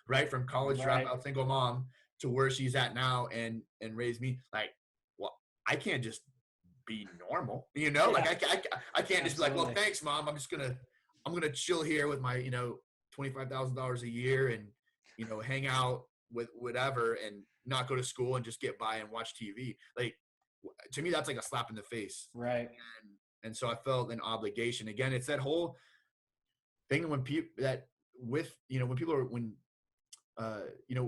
right, from college dropout single mom to where she's at now and raise me, like, well, I can't just be normal, like I can't just be like, well, thanks, mom, I'm gonna chill here with my $25,000 a year and hang out with whatever and not go to school and just get by and watch TV. Like, to me, that's like a slap in the face, right? And so I felt an obligation. Again, it's that whole thing when people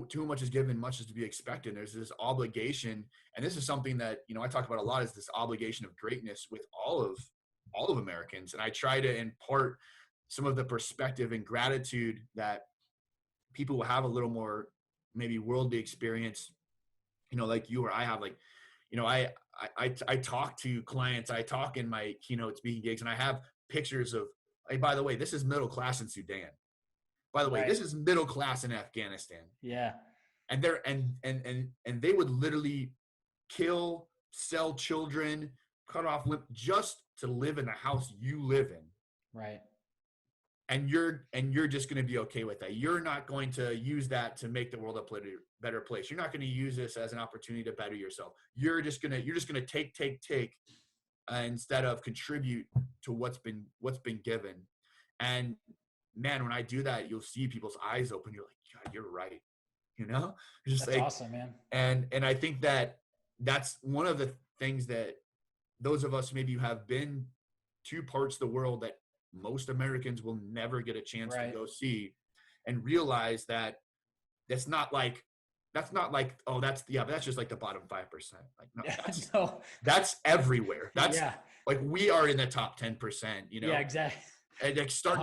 too much is given, much is to be expected. There's this obligation, and this is something that I talk about a lot, is this obligation of greatness with all of Americans. And I try to impart some of the perspective and gratitude that people will have a little more maybe worldly experience, like you or I have. Like, I talk to clients, I talk in my keynote speaking gigs, and I have pictures of, hey, by the way, this is middle class in Sudan. By the way, this is middle class in Afghanistan. Yeah. And they're and they would literally kill, sell children, cut off limb just to live in the house you live in. Right. And you're just going to be okay with that. You're not going to use that to make the world a better place. You're not going to use this as an opportunity to better yourself. You're just going to take instead of contribute to what's been given. And man, when I do that, you'll see people's eyes open. You're like, God, you're right. Just that's like, awesome, man. And I think that's one of the things that those of us maybe have been to parts of the world that most Americans will never get a chance to go see, and realize that that's not like, oh, that's just like the bottom 5%. Like, no, that's everywhere. That's like, we are in the top 10%, Yeah, exactly. And like, start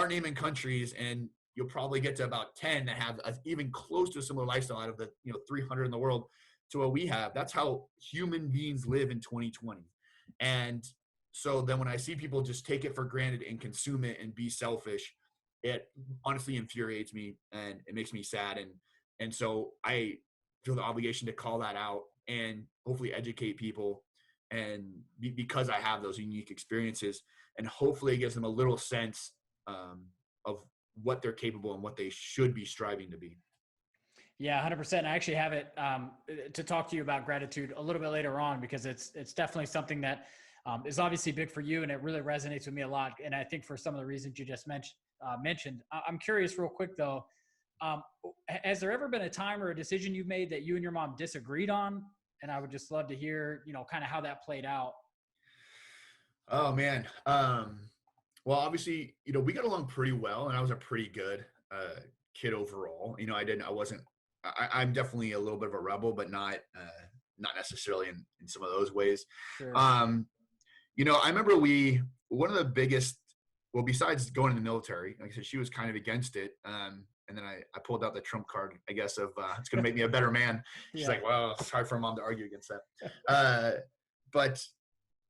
naming countries, and you'll probably get to about 10 that have even close to a similar lifestyle out of the 300 in the world to what we have. That's how human beings live in 2020. And so then when I see people just take it for granted and consume it and be selfish, it honestly infuriates me and it makes me sad. And so I feel the obligation to call that out and hopefully educate people. And because I have those unique experiences, and hopefully it gives them a little sense of what they're capable and what they should be striving to be. Yeah, 100%. I actually have it to talk to you about gratitude a little bit later on, because it's definitely something that is obviously big for you, and it really resonates with me a lot. And I think for some of the reasons you just mentioned. I'm curious real quick though, has there ever been a time or a decision you've made that you and your mom disagreed on? And I would just love to hear, kind of how that played out. Oh man. Well, obviously, we got along pretty well, and I was a pretty good kid overall. I'm definitely a little bit of a rebel, but not necessarily in some of those ways. Sure. I remember one of the biggest, well, besides going in the military, like I said, she was kind of against it. And then I pulled out the trump card, I guess, of it's going to make me a better man. She's like, well, it's hard for a mom to argue against that. But,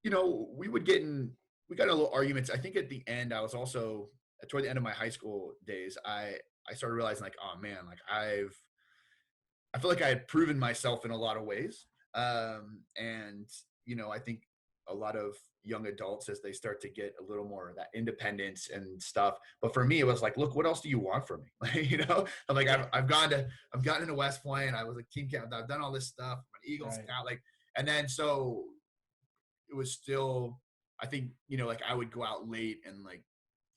we got in a little arguments. I think at the end, I was also, toward the end of my high school days, I started realizing like, oh man, like I feel like I had proven myself in a lot of ways. And, I think a lot of young adults, as they start to get a little more of that independence and stuff. But for me, it was like, look, what else do you want from me? I'm like, I've gotten into West Point. I was a team captain. I've done all this stuff. I'm an Eagle Scout. And then so it was still, I think, like I would go out late and like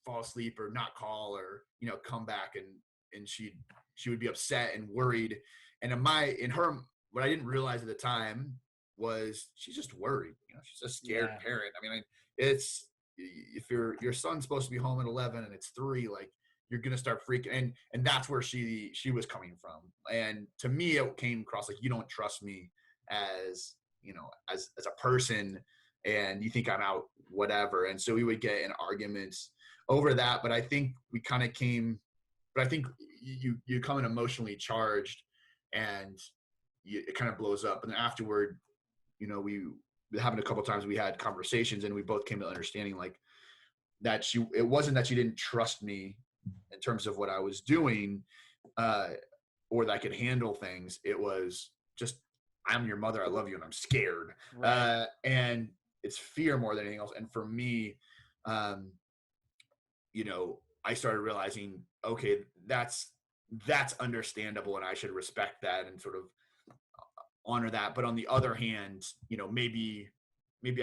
fall asleep or not call or, come back and she would be upset and worried. And in her, what I didn't realize at the time was she's just worried. She's a scared parent. I mean, it's, if your son's supposed to be home at 11 and it's 3, like you're going to start freaking. And that's where she was coming from. And to me, it came across like, you don't trust me as a person, and you think I'm out, whatever. And so we would get in arguments over that. But I think we kind of I think you come in emotionally charged, and it kind of blows up. And then afterward, we happened a couple of times, we had conversations, and we both came to understanding like that it wasn't that she didn't trust me in terms of what I was doing, or that I could handle things. It was just, I'm your mother, I love you, and I'm scared. Right. And it's fear more than anything else. And for me, I started realizing, okay, that's understandable, and I should respect that and sort of honor that. But on the other hand, maybe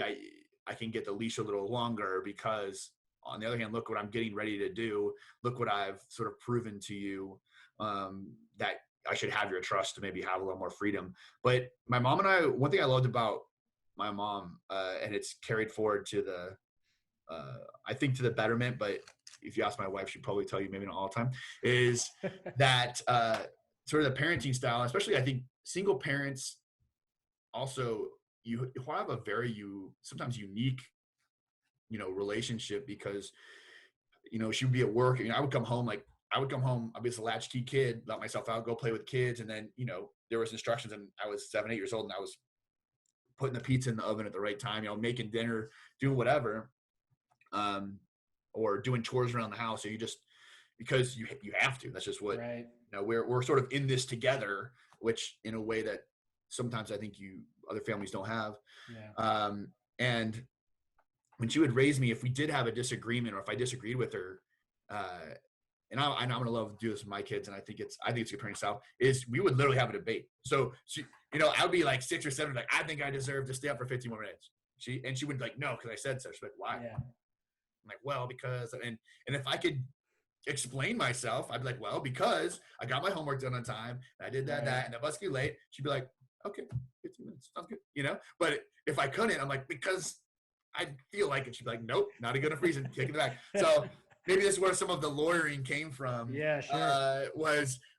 I can get the leash a little longer, because on the other hand, look what I'm getting ready to do. Look what I've sort of proven to you, that I should have your trust to maybe have a little more freedom. But my mom and I, one thing I loved about my mom, and it's carried forward to I think to the betterment, but if you ask my wife, she'd probably tell you, maybe not all the time, is that sort of the parenting style, especially I think single parents also, you have a very sometimes unique, relationship, because, she would be at work, I would come home, I'd be this latchkey kid, let myself out, go play with kids. And then, there was instructions, and I was 7, 8 years old, and I was putting the pizza in the oven at the right time, making dinner, doing whatever, or doing chores around the house. So you just, because you have to, that's just what, right. We're sort of in this together, which in a way that sometimes I think other families don't have. Yeah. And when she would raise me, if we did have a disagreement, or if I disagreed with her, and I'm going to love to do this with my kids, and I think it's a good parenting style, is we would literally have a debate. So she, I would be like 6 or 7, like, I think I deserve to stay up for 15 more minutes. She would be like, no, because I said so. She's like, why? Yeah. I'm like, well, because, and if I could explain myself, I'd be like, well, because I got my homework done on time, and I did that, and the bus be late. She'd be like, okay, 15 minutes, sounds good, But if I couldn't, I'm like, because I feel like it. She'd be like, nope, not a good enough reason, take it back. So maybe this is where some of the lawyering came from. Yeah, sure.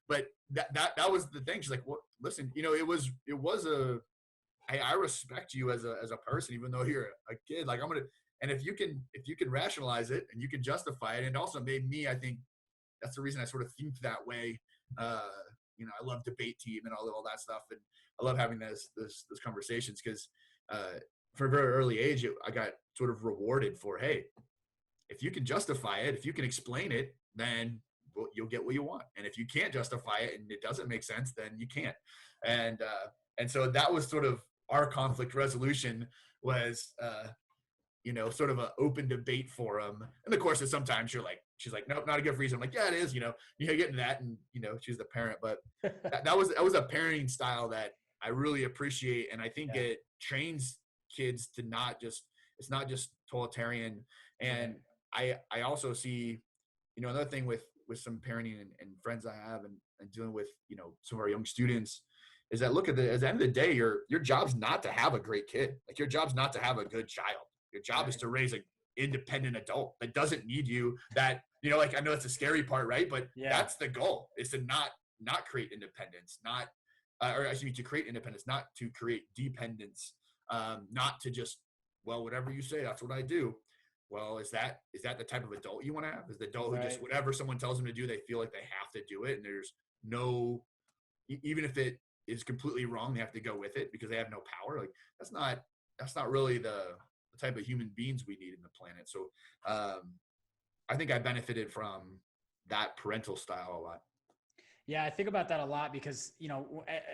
But that was the thing. She's like, well, listen, it was I respect you as a person, even though you're a kid. Like, and if you can rationalize it and you can justify it, and also made me, I think that's the reason I sort of think that way. I love debate team and all that stuff, and I love having those conversations, because from a very early age, I got sort of rewarded for, hey, if you can justify it, if you can explain it, then you'll get what you want. And if you can't justify it and it doesn't make sense, then you can't. And so that was sort of our conflict resolution was, sort of an open debate forum. And of course, sometimes she's like, nope, not a good reason. I'm like, yeah, it is, you get into that. And, she's the parent, but that was a parenting style that I really appreciate. And I think it trains kids to it's not just totalitarian. And I also see, another thing with some parenting and friends I have and dealing with, some of our young students is that at the end of the day, your job's not to have a great kid. Like your job's not to have a good child. Your job is to raise an independent adult that doesn't need you, that, I know it's a scary part, right? But that's the goal, is to not create independence, to create independence, not to create dependence, not to just, well, whatever you say, that's what I do. Well, is that the type of adult you want to have? Is the adult who just whatever someone tells them to do, they feel like they have to do it, and there's no, even if it is completely wrong, they have to go with it because they have no power? Like that's not really the type of human beings we need in the planet. So I think I benefited from that parental style a lot. Yeah, I think about that a lot because,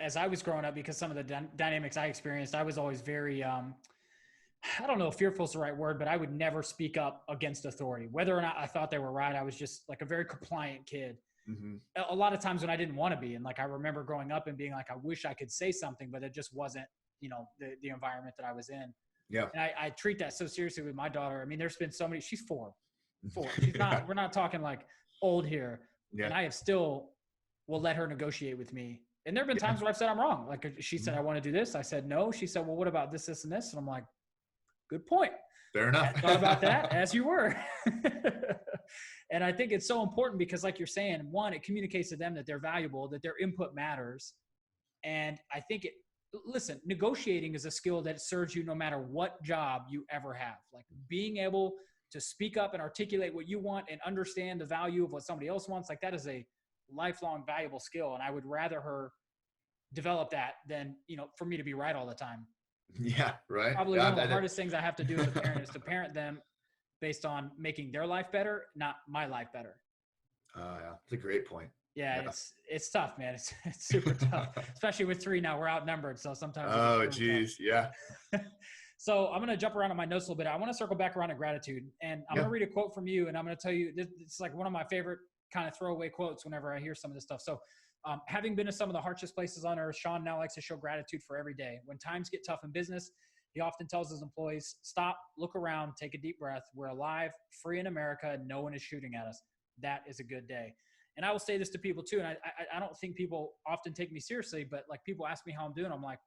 as I was growing up, because some of the dynamics I experienced, I was always very, I don't know if fearful is the right word, but I would never speak up against authority. Whether or not I thought they were right, I was just like a very compliant kid. Mm-hmm. A lot of times when I didn't want to be. And like, I remember growing up and being like, I wish I could say something, but it just wasn't, the environment that I was in. Yeah. And I treat that so seriously with my daughter. I mean, there's been so many, she's four. She's not, we're not talking like old here. Yeah. And I have still will let her negotiate with me. And there've been times where I've said I'm wrong. Like she said, I want to do this. I said, no. She said, well, what about this, this, and this? And I'm like, good point. Fair enough. I thought about that as you were. And I think it's so important because like you're saying, one, it communicates to them that they're valuable, that their input matters. And I think listen, negotiating is a skill that serves you no matter what job you ever have. Like being able to speak up and articulate what you want and understand the value of what somebody else wants. Like that is a lifelong valuable skill. And I would rather her develop that than, for me to be right all the time. Yeah. Right. Probably one of the hardest things I have to do as a parent is to parent them based on making their life better, not my life better. Yeah. That's a great point. Yeah. It's tough, man. It's super tough, especially with 3 now. We're outnumbered. So sometimes. Oh, geez. Yeah. So I'm going to jump around on my notes a little bit. I want to circle back around to gratitude, and I'm going to read a quote from you, and I'm going to tell you this. It's like one of my favorite kind of throwaway quotes whenever I hear some of this stuff. So having been to some of the harshest places on earth, Sean now likes to show gratitude for every day. When times get tough in business, he often tells his employees, stop, look around, take a deep breath. We're alive, free in America, and no one is shooting at us. That is a good day. And I will say this to people too, and I don't think people often take me seriously, but like people ask me how I'm doing, I'm like,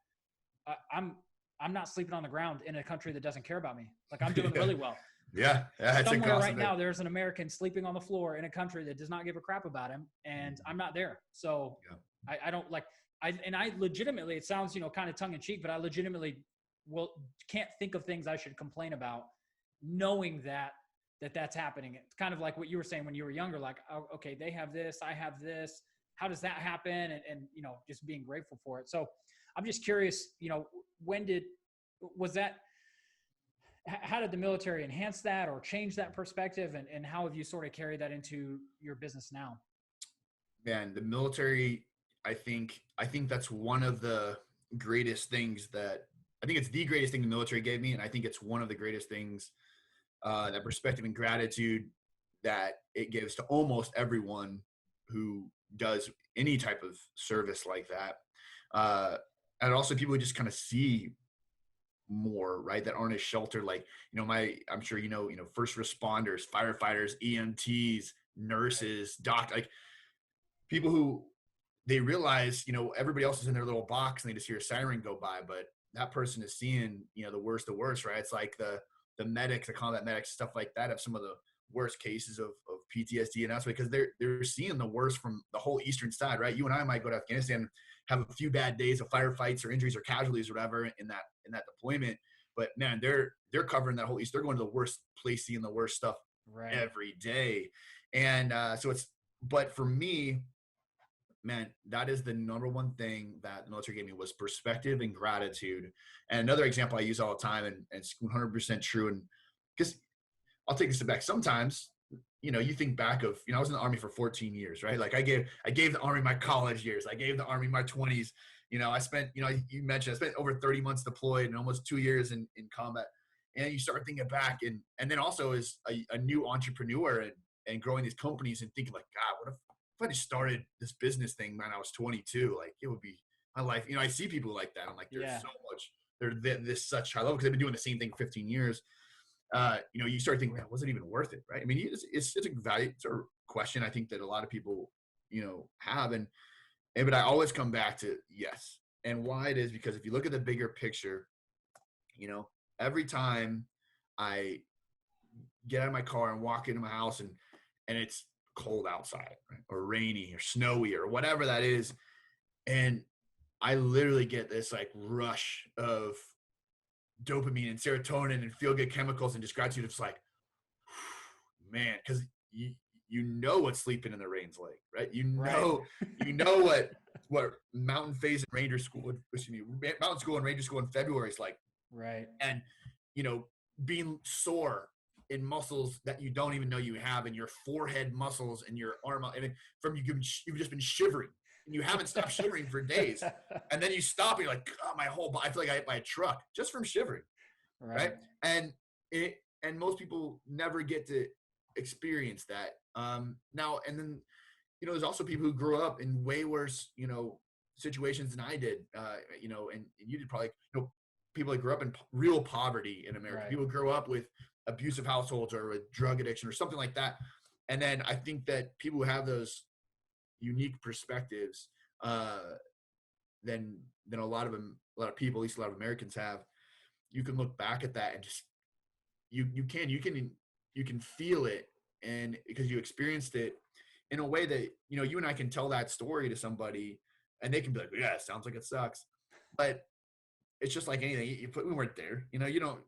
I'm not sleeping on the ground in a country that doesn't care about me. Like I'm doing really well. Yeah. Somewhere right now, there's an American sleeping on the floor in a country that does not give a crap about him, and I'm not there. So I don't like. I legitimately, it sounds kind of tongue in cheek, but I legitimately can't think of things I should complain about, knowing that's happening. It's kind of like what you were saying when you were younger. Like, oh, okay, they have this, I have this. How does that happen? And just being grateful for it. So I'm just curious. How did the military enhance that or change that perspective? And how have you sort of carried that into your business now? Man, the military, I think that's one of the greatest things I think it's the greatest thing the military gave me. And I think it's one of the greatest things, that perspective and gratitude that it gives to almost everyone who does any type of service like that. And also people who just kind of see more, right, that aren't as sheltered, like I'm sure first responders, firefighters, EMTs, nurses, like people who they realize everybody else is in their little box and they just hear a siren go by, but that person is seeing the worst, right? It's like the medics, the combat medics, stuff like that, have some of the worst cases of PTSD, and that's because they're seeing the worst from the whole eastern side, right? You and I might go to Afghanistan, have a few bad days of firefights or injuries or casualties or whatever in that deployment, but man, they're covering that whole east. They're going to the worst place, seeing the worst stuff every day, and but for me, man, that is the number one thing that the military gave me was perspective and gratitude. And another example I use all the time, and it's 100% true. And because I'll take a step back. Sometimes, you think back of, I was in the Army for 14 years, right? Like I gave the Army my college years. I gave the Army my 20s. I spent, you mentioned, I spent over 30 months deployed and almost 2 years in combat. And you start thinking back, and then also as a new entrepreneur and growing these companies and thinking like, God, what if I just started this business thing when I was 22? Like it would be my life. I see people like that. I'm like, there's so much, they're this such high level because they've been doing the same thing 15 years. You start thinking, man, was it even worth it? Right. I mean, it's a value sort of question I think that a lot of people, have. But I always come back to yes. And why it is because if you look at the bigger picture, every time I get out of my car and walk into my house and it's cold outside, right? Or rainy or snowy or whatever that is. And I literally get this like rush of dopamine and serotonin and feel good chemicals and just gratitude. It's like, man, because you know what sleeping in the rain's like, right? You know what mountain phase and ranger school, mountain school and ranger school in February is like, right? And being sore in muscles that you don't even know you have, and your forehead muscles and your arm. I mean, you've just been shivering. And you haven't stopped shivering for days, and then you stop and you're like, oh, my whole body, I feel like I hit by a truck just from shivering, right? And most people never get to experience that. Now and then, there's also people who grew up in way worse, situations than I did. And you did probably, people that grew up in real poverty in America. Right. People grow up with abusive households or with drug addiction or something like that. And then I think that people who have those unique perspectives than a lot of people, at least a lot of Americans have. You can look back at that and just you can feel it, and because you experienced it in a way that you and I can tell that story to somebody and they can be like, yeah, it sounds like it sucks, but it's just like anything. We weren't there, you don't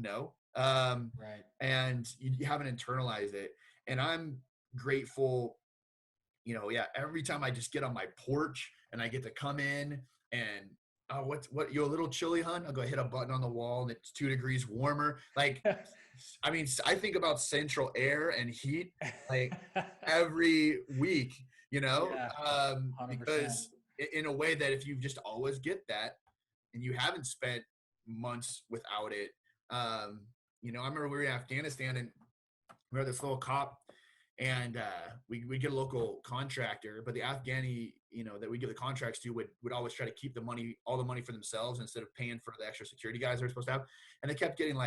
know, right? And you haven't internalized it, and I'm grateful. Every time I just get on my porch and I get to come in and, oh, what, you a little chilly, hun? I'll go hit a button on the wall and it's 2 degrees warmer. Like, I mean, I think about central air and heat like every week, because in a way that if you just always get that and you haven't spent months without it, I remember we were in Afghanistan and we had this little cop. And we get a local contractor, but the Afghani, that we give the contracts to would always try to keep all the money for themselves instead of paying for the extra security guys they're supposed to have. And they kept getting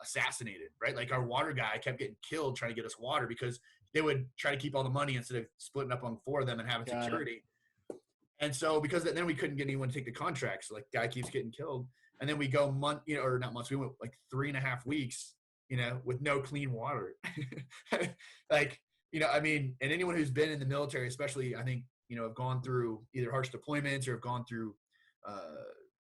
assassinated, right? Like our water guy kept getting killed trying to get us water because they would try to keep all the money instead of splitting up on 4 of them and having security. And so because then we couldn't get anyone to take the contracts, so like guy keeps getting killed. And then we go we went like 3.5 weeks, with no clean water. And anyone who's been in the military, especially, I think, have gone through either harsh deployments or have gone through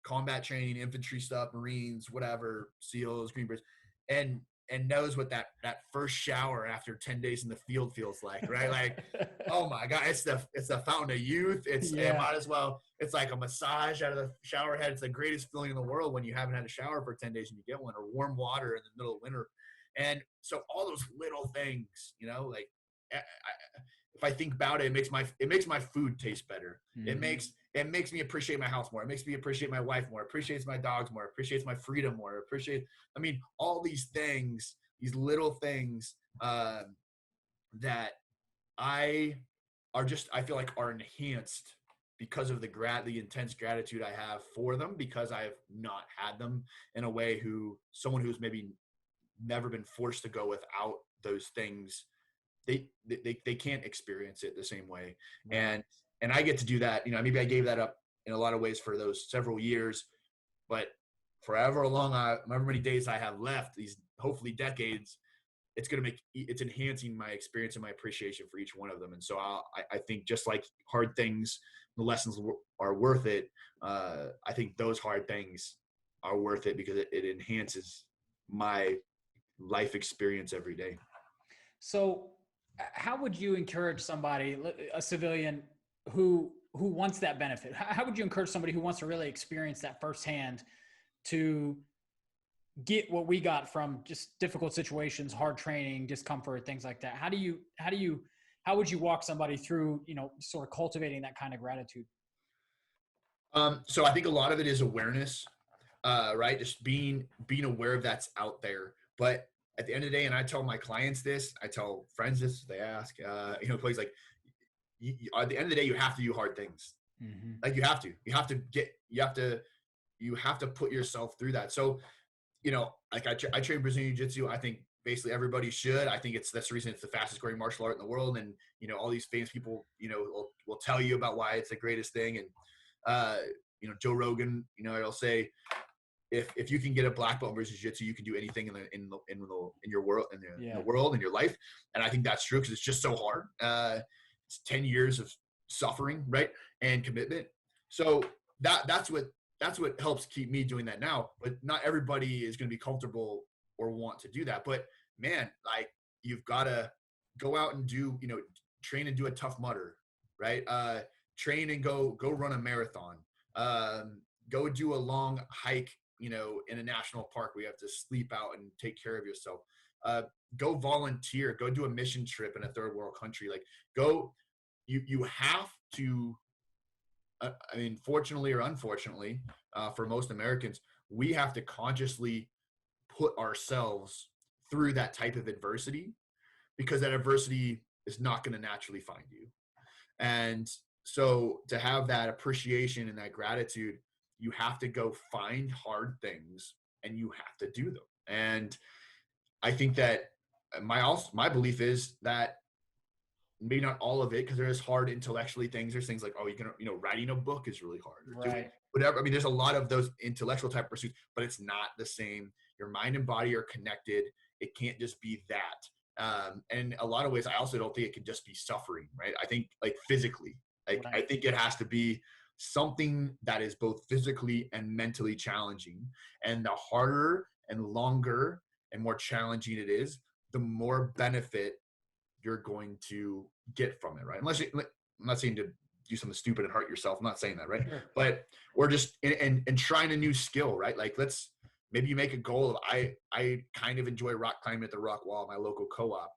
combat training, infantry stuff, Marines, whatever, SEALs, Green Berets, and knows what that first shower after 10 days in the field feels like, right? Like, oh my God, it's the fountain of youth. It might as well, it's like a massage out of the shower head. It's the greatest feeling in the world when you haven't had a shower for 10 days and you get one, or warm water in the middle of winter. And so all those little things, like if I think about it, it makes my food taste better. Mm-hmm. It makes me appreciate my house more. It makes me appreciate my wife more. Appreciates my dogs more. Appreciates my freedom more. All these things, these little things that I feel like are enhanced because of the intense gratitude I have for them, because I have not had them in a way someone who's maybe never been forced to go without those things, they can't experience it the same way. Right. And I get to do that. Maybe I gave that up in a lot of ways for those several years, but forever long, however many days I have left, these hopefully decades, it's enhancing my experience and my appreciation for each one of them. And so I think just like hard things, the lessons are worth it. I think those hard things are worth it because it enhances my life experience every day. So How would you encourage somebody, a civilian who wants that benefit? How would you encourage somebody who wants to really experience that firsthand to get what we got from just difficult situations, hard training, discomfort, things like that? How would you walk somebody through, sort of cultivating that kind of gratitude? So I think a lot of it is awareness, right? Just being aware of that's out there. But at the end of the day, and I tell my clients this, I tell friends this, they ask, places like, at the end of the day, you have to do hard things. Mm-hmm. Like you have to put yourself through that. So, like I train Brazilian Jiu-Jitsu. I think basically everybody should. I think that's the reason it's the fastest growing martial art in the world. And, all these famous people, will tell you about why it's the greatest thing. And, Joe Rogan, I'll say, if you can get a black belt in Brazilian Jiu-Jitsu, you can do anything in your world, in the world, in your life. And I think that's true, because it's just so hard. It's 10 years of suffering, right, and commitment. So that's what helps keep me doing that now. But not everybody is going to be comfortable or want to do that. But man, like, you've got to go out and do, train and do a Tough Mudder, right? Train and go run a marathon. Go do a long hike, in a national park where you have to sleep out and take care of yourself. Go volunteer, go do a mission trip in a third world country. Like, you have to, I mean, fortunately or unfortunately, for most Americans, we have to consciously put ourselves through that type of adversity, because that adversity is not going to naturally find you. And so to have that appreciation and that gratitude, you have to go find hard things and you have to do them. And I think that my belief is that maybe not all of it, because there's hard intellectually things. There's things like, writing a book is really hard. Or doing whatever. I mean, there's a lot of those intellectual type pursuits, but it's not the same. Your mind and body are connected. It can't just be that. And in a lot of ways, I also don't think it can just be suffering, right? I think, like, physically, I think it has to be something that is both physically and mentally challenging. And the harder and longer and more challenging it is, the more benefit you're going to get from it, right? I'm not saying to do something stupid and hurt yourself. I'm not saying that, right? Sure. But we're just and trying a new skill, right? Like, maybe you make a goal of, I kind of enjoy rock climbing at the rock wall, my local co-op.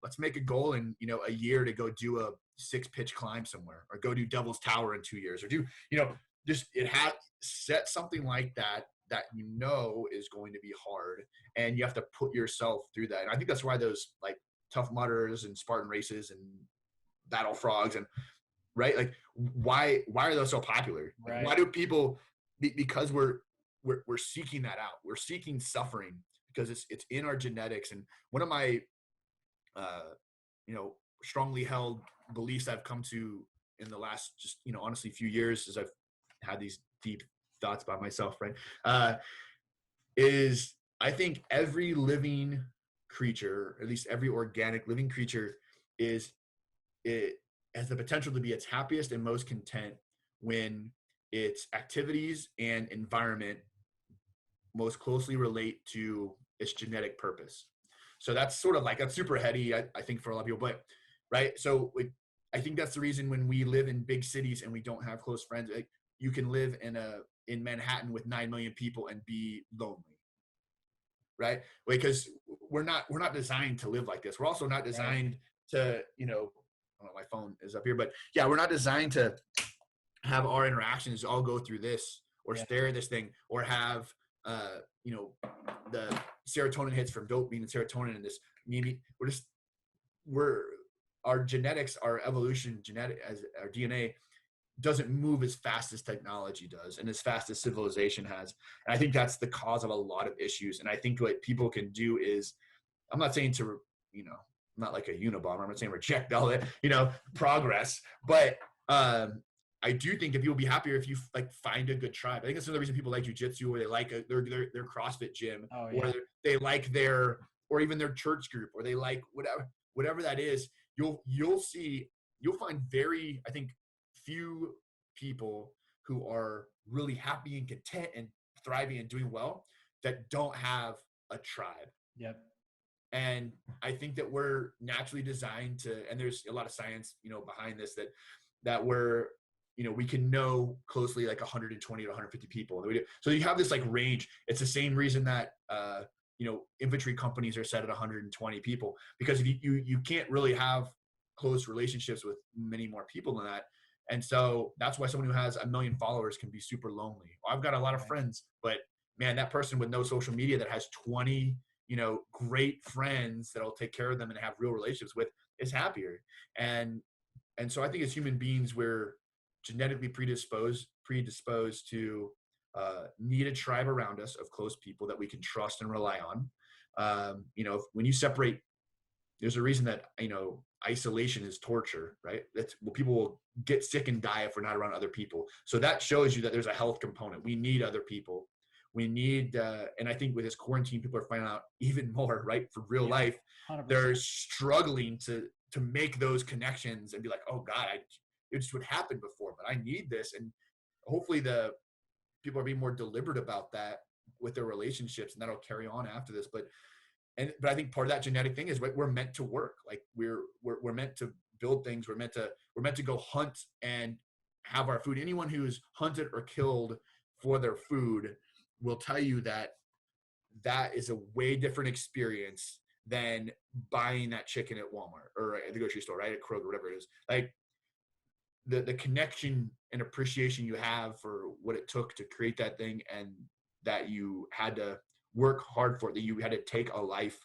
Let's make a goal in, a year to go do a 6-pitch climb somewhere, or go do Devil's Tower in 2 years, or do, just set something like that is going to be hard, and you have to put yourself through that. And I think that's why those, like, Tough Mudders and Spartan races and Battle Frogs, and right, like, why are those so popular? Right. Like, why do people? Because we're seeking that out. We're seeking suffering because it's in our genetics. And one of my strongly held beliefs I've come to in the last, just, honestly, few years, as I've had these deep thoughts by myself, right, is I think every living creature, at least every organic living creature, it has the potential to be its happiest and most content when its activities and environment most closely relate to its genetic purpose. So that's sort of like, that's super heady, I think, for a lot of people, but right. So I think that's the reason when we live in big cities and we don't have close friends, like, you can live in Manhattan with 9 million people and be lonely. Right? Because we're not designed to live like this. We're also not designed to, I don't know, my phone is up here, but yeah, we're not designed to have our interactions all go through this, or stare at this thing, or have, the serotonin hits from dopamine and serotonin in this. Maybe our genetics, our evolution, as our DNA doesn't move as fast as technology does, and as fast as civilization has. And I think that's the cause of a lot of issues. And I think what people can do is, I'm not saying to, I'm not like a Unabomber. I'm not saying reject all that, progress, but I do think that people will be happier if you, like, find a good tribe. I think that's another reason people like jiu-jitsu, or they like their CrossFit gym, or they like or even their church group, or they like whatever that is. You'll find very, I think, few people who are really happy and content and thriving and doing well that don't have a tribe. Yep. And I think that we're naturally designed to, and there's a lot of science, behind this, that we're, we can know closely like 120 to 150 people. So you have this like range. It's the same reason that, infantry companies are set at 120 people, because if you can't really have close relationships with many more people than that. And so that's why someone who has 1 million followers can be super lonely. I've got a lot of friends, but man, that person with no social media that has 20, great friends that'll take care of them and have real relationships with is happier. And so I think as human beings, we're genetically predisposed to need a tribe around us of close people that we can trust and rely on. When you separate, there's a reason that, isolation is torture, right? That's well, people will get sick and die if we're not around other people. So that shows you that there's a health component. We need other people. We need, and I think with this quarantine, people are finding out even more, right? For real life, 100%. They're struggling to make those connections and be like, oh God, it just would happen before, but I need this. And hopefully the people are being more deliberate about that with their relationships, and that'll carry on after this. But I think part of that genetic thing is we're meant to work. Like we're meant to build things. We're meant to go hunt and have our food. Anyone who's hunted or killed for their food will tell you that is a way different experience than buying that chicken at Walmart or at the grocery store, right? At Kroger, whatever it is. Like the connection and appreciation you have for what it took to create that thing, and that you had to work hard for it, that you had to take a life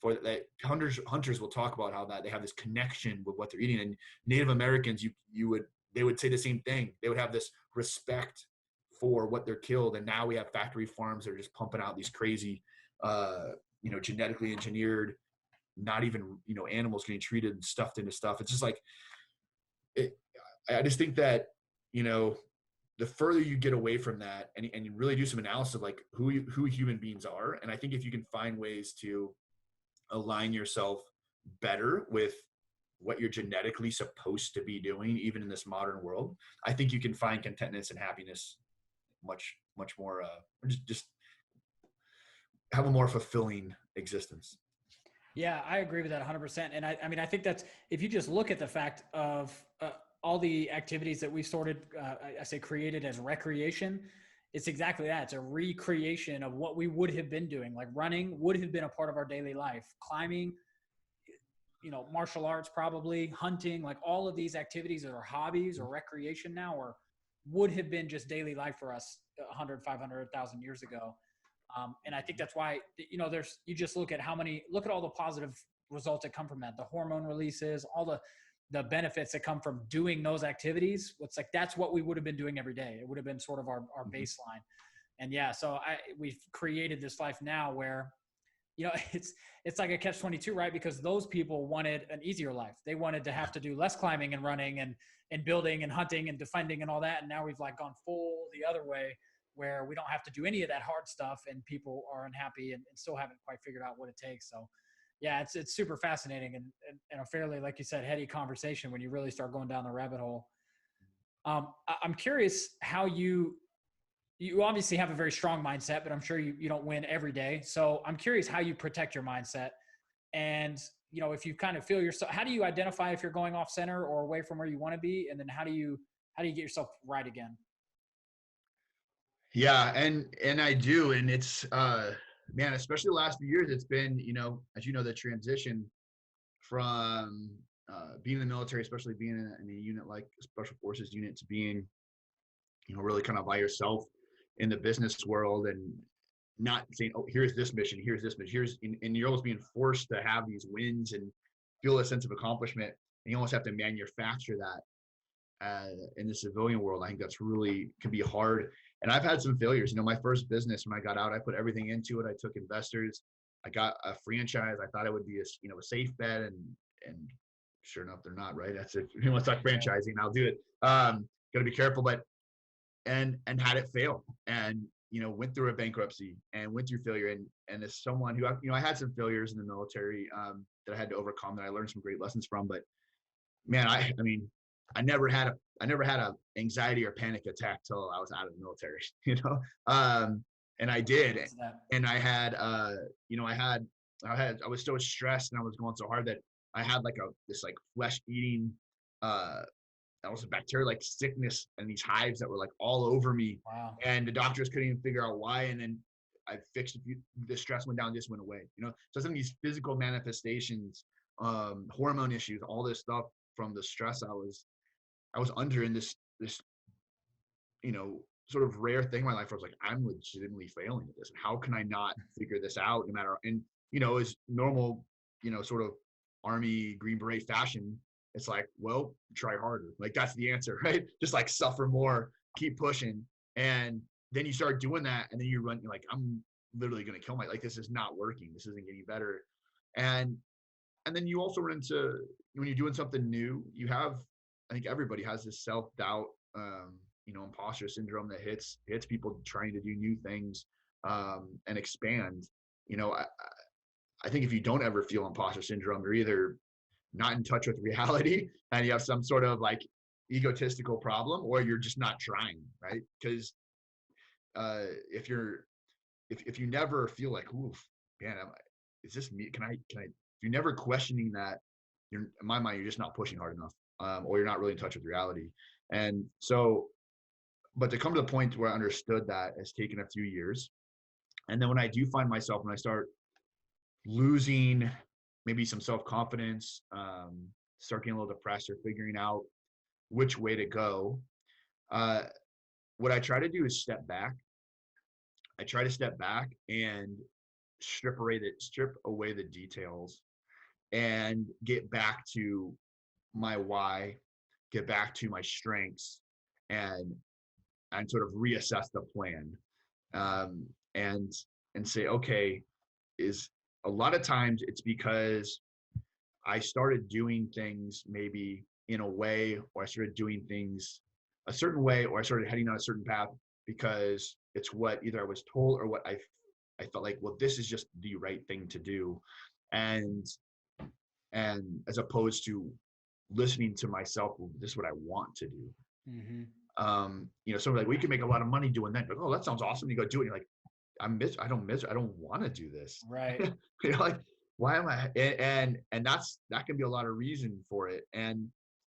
for that. Hunters will talk about how that they have this connection with what they're eating. And Native Americans, they would say the same thing. They would have this respect for what they're killed. And now we have factory farms that are just pumping out these crazy, genetically engineered, not even, animals getting treated and stuffed into stuff. It's just like, I just think that, the further you get away from that and you really do some analysis of like who human beings are. And I think if you can find ways to align yourself better with what you're genetically supposed to be doing, even in this modern world, I think you can find contentness and happiness much, much more, just have a more fulfilling existence. Yeah, I agree with that 100%. And I mean, I think that's, if you just look at the fact of all the activities that we I say created as recreation, it's exactly that. It's a recreation of what we would have been doing. Like running would have been a part of our daily life. Climbing, martial arts, probably hunting, like all of these activities that are hobbies or recreation now, or would have been just daily life for us 100, 500, 1,000 years ago. And I think that's why, you just look at all the positive results that come from that, the hormone releases, all the benefits that come from doing those activities. It's like, that's what we would have been doing every day. It would have been sort of our baseline. And yeah, so we've created this life now where, it's like a catch-22, right? Because those people wanted an easier life. They wanted to have to do less climbing and running and building and hunting and defending and all that. And now we've like gone full the other way, where we don't have to do any of that hard stuff, and people are unhappy and still haven't quite figured out what it takes. So yeah, it's super fascinating and a fairly, like you said, heady conversation when you really start going down the rabbit hole. I'm curious how you obviously have a very strong mindset, but I'm sure you don't win every day. So I'm curious how you protect your mindset. And, if you kind of feel yourself, how do you identify if you're going off center or away from where you want to be? And then how do you get yourself right again? Yeah. And I do. And it's, man, especially the last few years, it's been, as the transition from being in the military, especially being in a unit like a special forces unit, to being, really kind of by yourself in the business world, and not saying, oh, here's this mission, and you're always being forced to have these wins and feel a sense of accomplishment. And you almost have to manufacture that in the civilian world. I think that's really can be hard. And I've had some failures. My first business, when I got out, I put everything into it. I took investors. I got a franchise. I thought it would be a safe bet, and sure enough, they're not, right? That's it. Who wants to talk franchising? I'll do it. Got to be careful, but and had it fail, and went through a bankruptcy and went through failure. And as someone who I had some failures in the military that I had to overcome, that I learned some great lessons from. But man, I never had a anxiety or panic attack till I was out of the military, and I did. And I had, I was so stressed and I was going so hard that I had like this like flesh eating, that was a bacteria like sickness and these hives that were like all over me. Wow. And the doctors couldn't even figure out why. And then I fixed it. The stress went down, just went away, So some of these physical manifestations, hormone issues, all this stuff from the stress I was under in this, sort of rare thing in my life where I was like, I'm legitimately failing at this. How can I not figure this out no matter, and, as normal, sort of Army Green Beret fashion, it's like, well, try harder. Like that's the answer, right? Just like suffer more, keep pushing. And then you start doing that and then you're like, I'm literally going to kill like, this is not working. This isn't getting better. And, and then you also run into, when you're doing something new, I think everybody has this self-doubt, imposter syndrome that hits people trying to do new things, and expand. I think if you don't ever feel imposter syndrome, you're either not in touch with reality and you have some sort of like egotistical problem, or you're just not trying, right? Because if you never feel like, oof, man, is this me? Can I? If you're never questioning that, in my mind, you're just not pushing hard enough, or you're not really in touch with reality. And so, but to come to the point where I understood that has taken a few years. And then when I do find myself, when I start losing maybe some self-confidence, start getting a little depressed or figuring out which way to go, what I try to do is step back. I try to step back and strip away the details and get back to my why, get back to my strengths, and sort of reassess the plan, and say, okay, is a lot of times it's because I started doing things maybe in a way, or I started doing things a certain way, or I started heading on a certain path because it's what either I was told or what I felt like, well, this is just the right thing to do. And as opposed to listening to myself, well, this is what I want to do. Mm-hmm. Somebody like, we can make a lot of money doing that. Like, oh, that sounds awesome. You go do it. You're like, I don't want to do this. Right. Like, why am I? And that can be a lot of reason for it. And,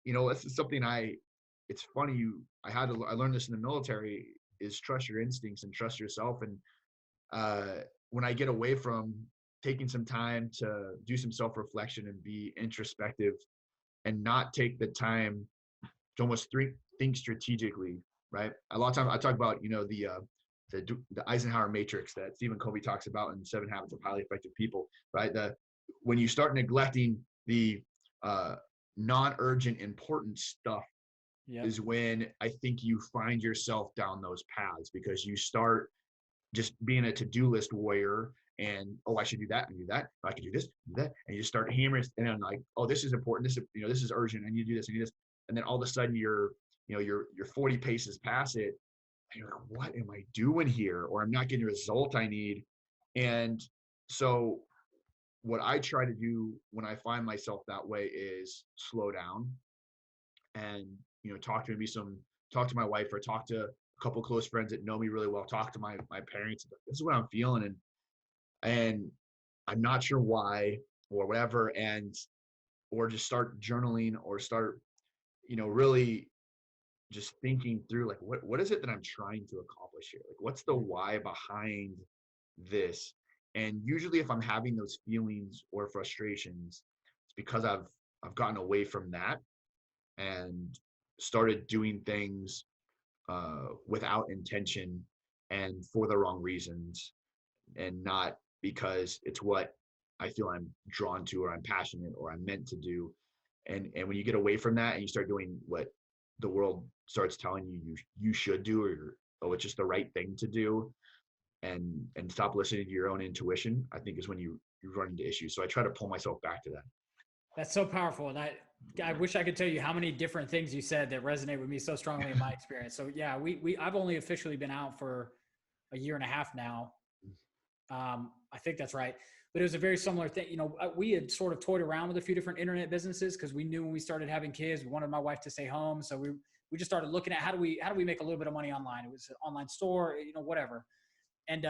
this is something it's funny. I learned this in the military, is trust your instincts and trust yourself. And when I get away from taking some time to do some self-reflection and be introspective and not take the time to almost think strategically, right? A lot of times I talk about, the Eisenhower matrix that Stephen Covey talks about in 7 Habits of Highly Effective People, right? When you start neglecting the non-urgent important stuff, yep, is when I think you find yourself down those paths, because you start just being a to-do list warrior and, oh, I should do that and do that. I can do this, do that. And you just start hammering and then like, oh, this is important. This is urgent. I need to do this. I need this. And then all of a sudden you're 40 paces past it. And you're like, what am I doing here? Or I'm not getting the result I need. And so what I try to do when I find myself that way is slow down and, talk to my wife, or talk to a couple close friends that know me really well, talk to my parents. This is what I'm feeling. And I'm not sure why or whatever. Or just start journaling, or start, really just thinking through, like, what is it that I'm trying to accomplish here? Like, what's the why behind this? And usually if I'm having those feelings or frustrations, it's because I've gotten away from that and started doing things without intention and for the wrong reasons, and not because it's what I feel I'm drawn to, or I'm passionate, or I'm meant to do. And when you get away from that and you start doing what the world starts telling you should do, or, oh, it's just the right thing to do, and stop listening to your own intuition, I think is when you run into issues. So I try to pull myself back to that. That's so powerful. And I wish I could tell you how many different things you said that resonate with me so strongly in my experience. So yeah, I've only officially been out for a year and a half now. I think that's right. But it was a very similar thing. We had sort of toyed around with a few different internet businesses, because we knew when we started having kids, we wanted my wife to stay home. So we just started looking at how do we make a little bit of money online. It was an online store, whatever. And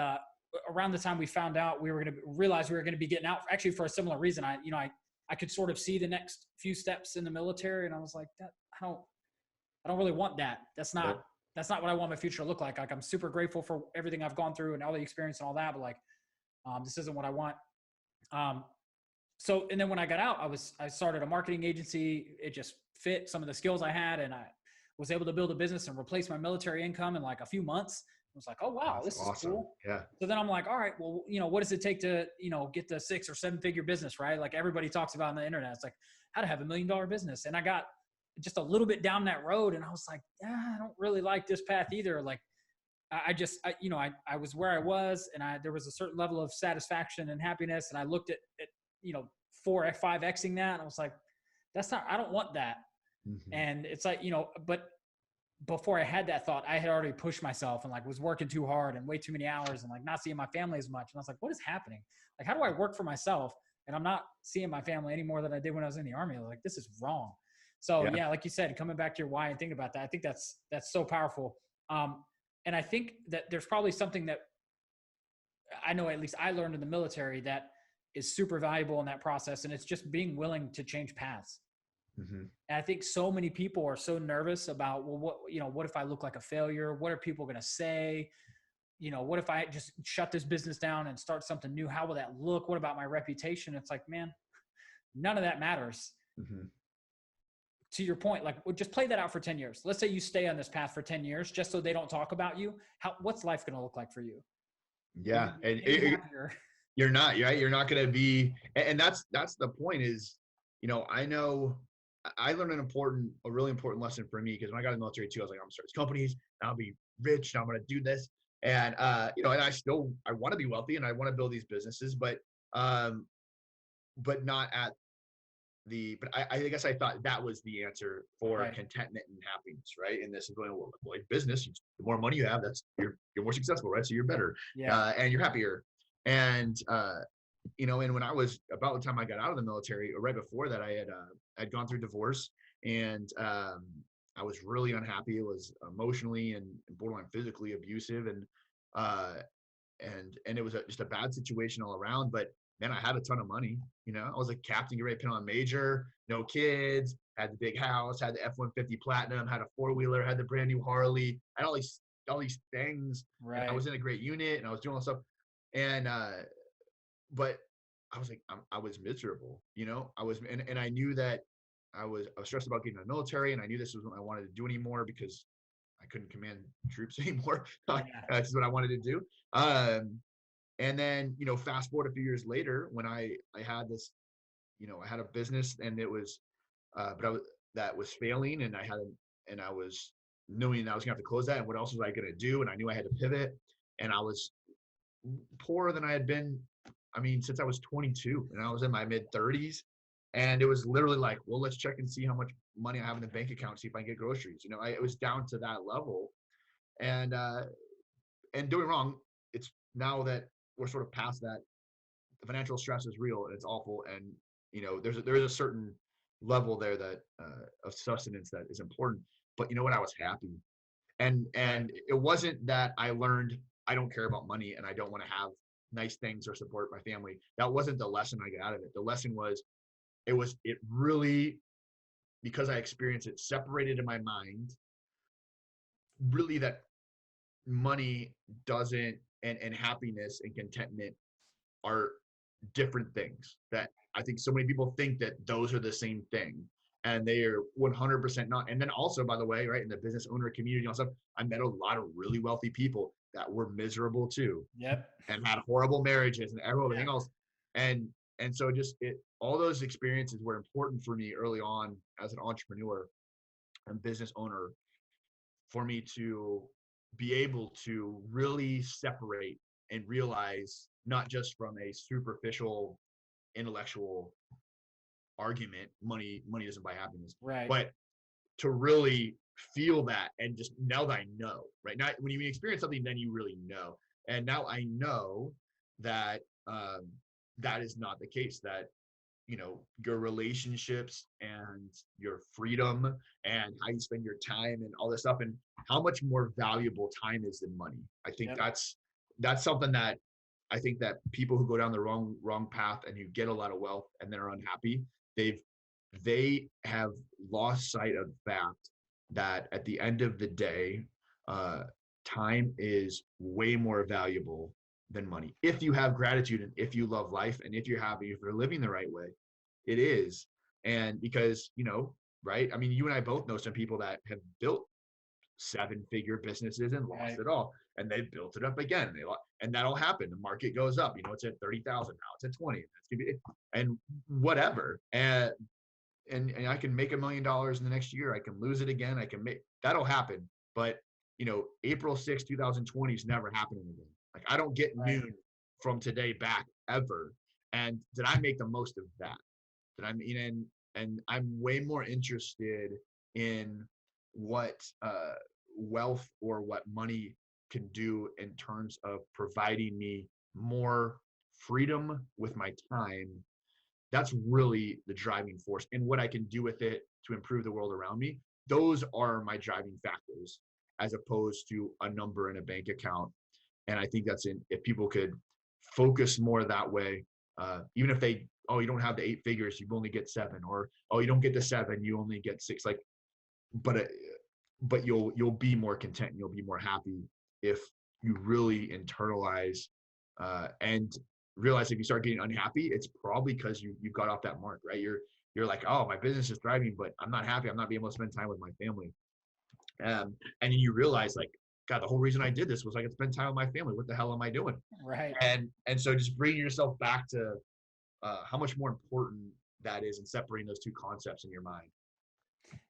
around the time we found out we were going to realize we were going to be getting out, actually for a similar reason. I could sort of see the next few steps in the military, and I was like, I don't really want that. That's not what I want my future to look like. Like, I'm super grateful for everything I've gone through and all the experience and all that, but like, this isn't what I want. So, and then when I got out, I started a marketing agency. It just fit some of the skills I had, and I was able to build a business and replace my military income in like a few months. I was like, oh wow, this is awesome. Cool. Yeah. So then I'm like, all right, well, what does it take to, get the 6 or 7 figure business, right? Like everybody talks about on the internet. It's like how to have $1 million business. And I got just a little bit down that road, and I was like, I don't really like this path either. Like I was where I was, and there was a certain level of satisfaction and happiness. And I looked at 4 or 5Xing that, and I was like, I don't want that. Mm-hmm. And it's like, but before I had that thought, I had already pushed myself and like was working too hard and way too many hours and like not seeing my family as much. And I was like, what is happening? Like, how do I work for myself and I'm not seeing my family any more than I did when I was in the Army? I was like, this is wrong. So yeah, like you said, coming back to your why and thinking about that, I think that's so powerful. And I think that there's probably something that I know, at least I learned in the military, that is super valuable in that process. And it's just being willing to change paths. Mm-hmm. And I think so many people are so nervous about, well, what if I look like a failure? What are people going to say? What if I just shut this business down and start something new? How will that look? What about my reputation? It's like, man, none of that matters. Mm-hmm. To your point, like, well, just play that out for 10 years. Let's say you stay on this path for 10 years, just so they don't talk about you. What's life going to look like for you? Yeah. And you're not going to be, and that's the point is, I know I learned a really important lesson for me, because when I got in the military too, I was like, I'm going to start these companies, and I'll be rich, and I'm going to do this. And, and I want to be wealthy, and I want to build these businesses, but not at but I guess I thought that was the answer for contentment and happiness, right? And this is going, well, like business, the more money you have, you're more successful, right? So you're better, and you're happier. And, and when I was about the time I got out of the military, or right before that, I had gone through divorce, and I was really unhappy. It was emotionally and borderline physically abusive, and it was just a bad situation all around. But man, I had a ton of money. I was a captain, get ready to put on major, no kids, had the big house, had the F-150 Platinum, had a 4-wheeler, had the brand new Harley, had all these things. Right. I was in a great unit, and I was doing all this stuff. And, but I was like, I was miserable, and I knew that I was stressed about getting out of the military, and I knew this was what I wanted to do anymore, because I couldn't command troops anymore. That's what I wanted to do. And then, fast forward a few years later, when I had this, I had a business, and it was, that was failing, and I was knowing I was gonna have to close that, and what else was I gonna do? And I knew I had to pivot, and I was poorer than I had been, since I was 22, and I was in my mid 30s. And it was literally like, well, let's check and see how much money I have in the bank account, see if I can get groceries. It was down to that level. And doing wrong, it's now that we're sort of past that, the financial stress is real, and it's awful. And, there is a certain level there that of sustenance that is important. But you know what? I was happy. And it wasn't that I learned I don't care about money and I don't want to have nice things or support my family. That wasn't the lesson I got out of it. The lesson was, it really, because I experienced it, separated in my mind, really, that money doesn't, and happiness and contentment are different things. That I think so many people think that those are the same thing, and they are 100% not. And then also, by the way, right, in the business owner community and stuff, I met a lot of really wealthy people that were miserable too. Yep. And had horrible marriages and everything else. And so just all those experiences were important for me early on as an entrepreneur and business owner, for me to be able to really separate and realize, not just from a superficial intellectual argument, money doesn't buy happiness, right? But to really feel that, and just, now that I know, right? Now, when you experience something, then you really know. And now I know that that is not the case, that your relationships and your freedom and how you spend your time and all this stuff, and how much more valuable time is than money. I think that's something that I think that people who go down the wrong path and you get a lot of wealth and they're unhappy, they have lost sight of the fact that at the end of the day, time is way more valuable than money. If you have gratitude and if you love life and if you're happy, if you're living the right way, it is. And because, right? I mean, you and I both know some people that have built 7-figure businesses and lost it all, and they built it up again. And that'll happen. The market goes up. It's at 30,000 now. It's at 20. That's gonna be, and whatever. And I can make $1 million in the next year. I can lose it again. That'll happen. But April 6, 2020 is never happening again. Like, I don't get noon from today back ever. And did I make the most of that? And I'm way more interested in what wealth or what money can do in terms of providing me more freedom with my time. That's really the driving force, and what I can do with it to improve the world around me. Those are my driving factors, as opposed to a number in a bank account. And I think if people could focus more that way, even if you don't have the 8 figures, you only get 7, or, you don't get the 7, you only get 6. Like, but you'll be more content and you'll be more happy if you really internalize and realize if you start getting unhappy, it's probably because you got off that mark, right? You're like, oh, my business is thriving, but I'm not happy. I'm not being able to spend time with my family. And then you realize, like, God, the whole reason I did this was I could spend time with my family. What the hell am I doing? Right. And so just bringing yourself back to how much more important that is, and separating those two concepts in your mind.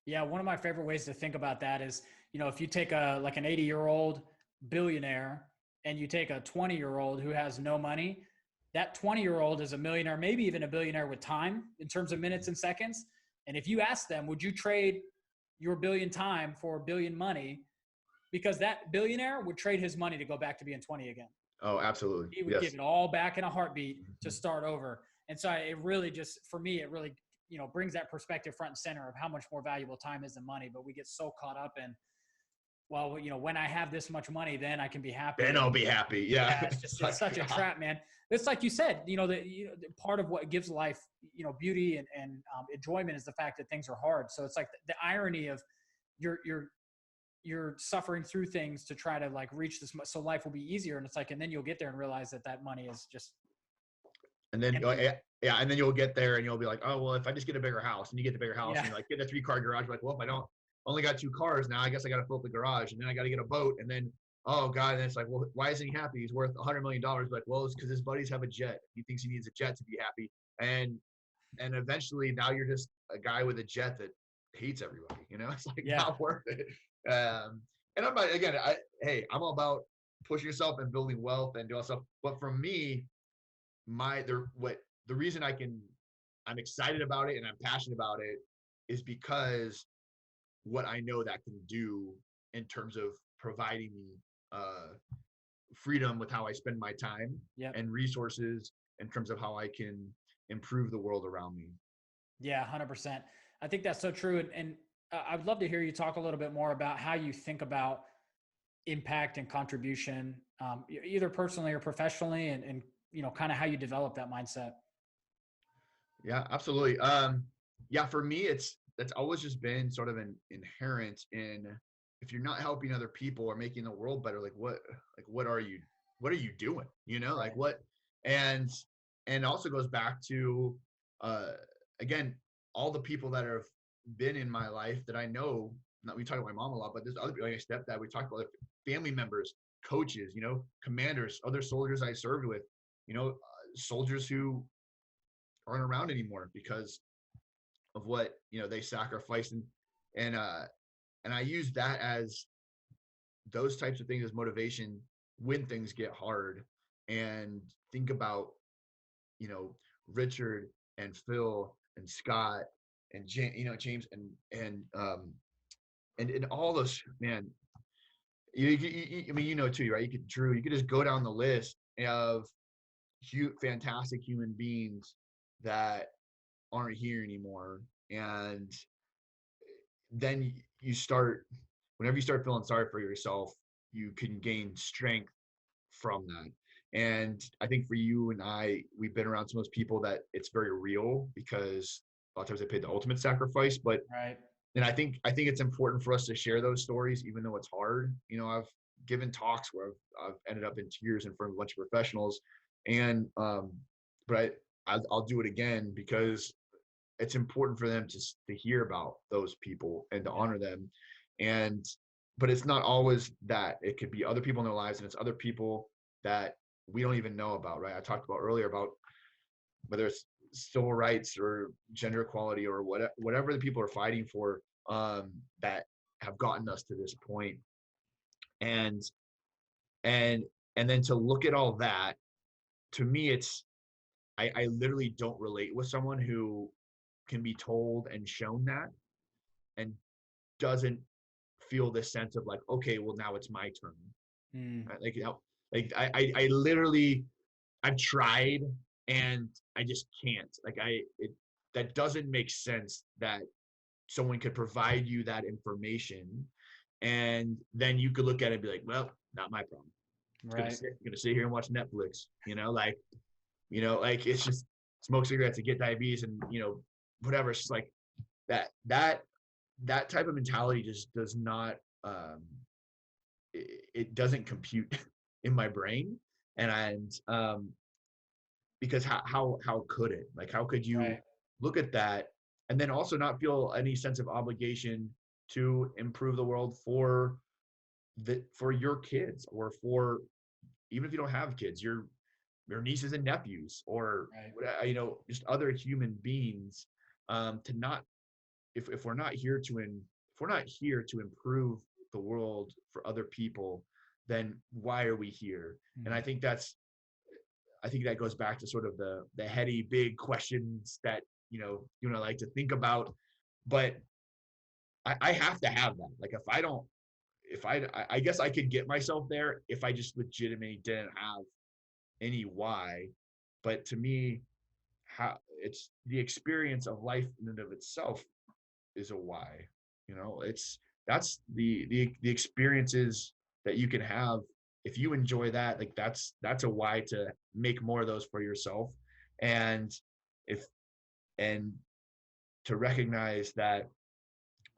Yeah, one of my favorite ways to think about that is, if you take an 80-year-old billionaire and you take a 20-year-old who has no money, that 20-year-old is a millionaire, maybe even a billionaire with time in terms of minutes and seconds. And if you ask them, would you trade your billion time for a billion money? Because that billionaire would trade his money to go back to being 20 again. Oh, absolutely. He would give it all back in a heartbeat to start over. And so it really for me, it really, brings that perspective front and center of how much more valuable time is than money. But we get so caught up in, well, when I have this much money, then I can be happy. Then I'll be happy. Yeah. It's such a trap, man. It's like you said, part of what gives life, beauty and enjoyment is the fact that things are hard. So it's like the irony of you're suffering through things to try to like reach this, so life will be easier. And it's like, and then you'll get there and realize that money is just. And then, and then you'll get there and you'll be like, oh, well, if I just get a bigger house, and you get the bigger house and you like get a 3-car garage, like, well, if I only got 2 cars now, I guess I got to fill up the garage, and then I got to get a boat. And then, oh God, and it's like, well, why isn't he happy? He's worth $100 million. Like, well, it's because his buddies have a jet. He thinks he needs a jet to be happy. And eventually now you're just a guy with a jet that hates everybody, it's like not worth it. And I'm not, again, I'm all about pushing yourself and building wealth and doing stuff. But for me, the reason I'm excited about it and I'm passionate about it is because what I know that can do in terms of providing me freedom with how I spend my time and resources in terms of how I can improve the world around me. Yeah, 100%. I think that's so true. And I'd love to hear you talk a little bit more about how you think about impact and contribution, either personally or professionally, and kind of how you develop that mindset. Yeah, absolutely. For me, that's always just been sort of an inherent in, if you're not helping other people or making the world better, what are you doing? Like what, and also goes back to, again, all the people that have been in my life that I know. We talk about my mom a lot, but there's other people, like my stepdad, we talk about family members, coaches, commanders, other soldiers I served with, soldiers who aren't around anymore because of what, they sacrificed. And I use that as those types of things as motivation when things get hard, and think about, Richard and Phil and Scott and James and all those, man, I mean, too, right? You could just go down the list of fantastic human beings that aren't here anymore. And then whenever you start feeling sorry for yourself, you can gain strength from that. And I think for you and I, we've been around some of those people that it's very real, because a lot of times they paid the ultimate sacrifice. But Right. and I think it's important for us to share those stories, even though it's hard. I've given talks where I've ended up in tears in front of a bunch of professionals, and but I'll do it again, because it's important for them to hear about those people and to honor them. And but it's not always that. It could be other people in their lives, and it's other people that we don't even know about, right? I talked about earlier about whether it's civil rights or gender equality or whatever the people are fighting for, that have gotten us to this point. And and and then to look at all that, to me, it's I literally don't relate with someone who can be told and shown that and doesn't feel this sense of like, okay, well, now it's my turn. Mm. Right? Like I literally, I've tried and I just can't. That doesn't make sense that someone could provide you that information, and then you could look at it and be like, well, not my problem. Right. Gonna sit here and watch Netflix, like it's just smoke cigarettes and get diabetes and whatever. It's just like that type of mentality just does not, it doesn't compute in my brain. And because how could it, like, how could you Right. look at that and then also not feel any sense of obligation to improve the world for your kids, or for, even if you don't have kids, your nieces and nephews, or Right. just other human beings, to not, if we're not here to if we're not here to improve the world for other people, then why are we here? And Mm. I think that goes back to sort of the heady big questions that you and I like to think about. But I have to have that. Like, if I don't, if I guess I could get myself there if I just legitimately didn't have any why. But to me, how it's the experience of life in and of itself is a why. It's that's the experiences that you can have. If you enjoy that, like, that's a why to make more of those for yourself. And if and to recognize that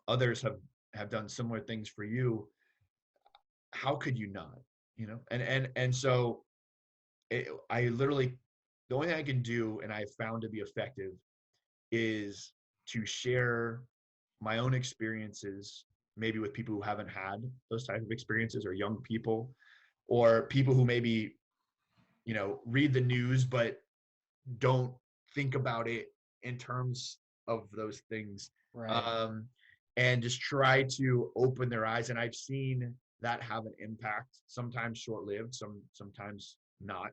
others have done similar things for you, how could you not? And so I literally, the only thing I can do, and I found to be effective, is to share my own experiences, maybe with people who haven't had those type of experiences, or young people, or people who maybe read the news but don't think about it in terms of those things. Right. um, and just try to open their eyes. And I've seen that have an impact, sometimes short-lived, sometimes not.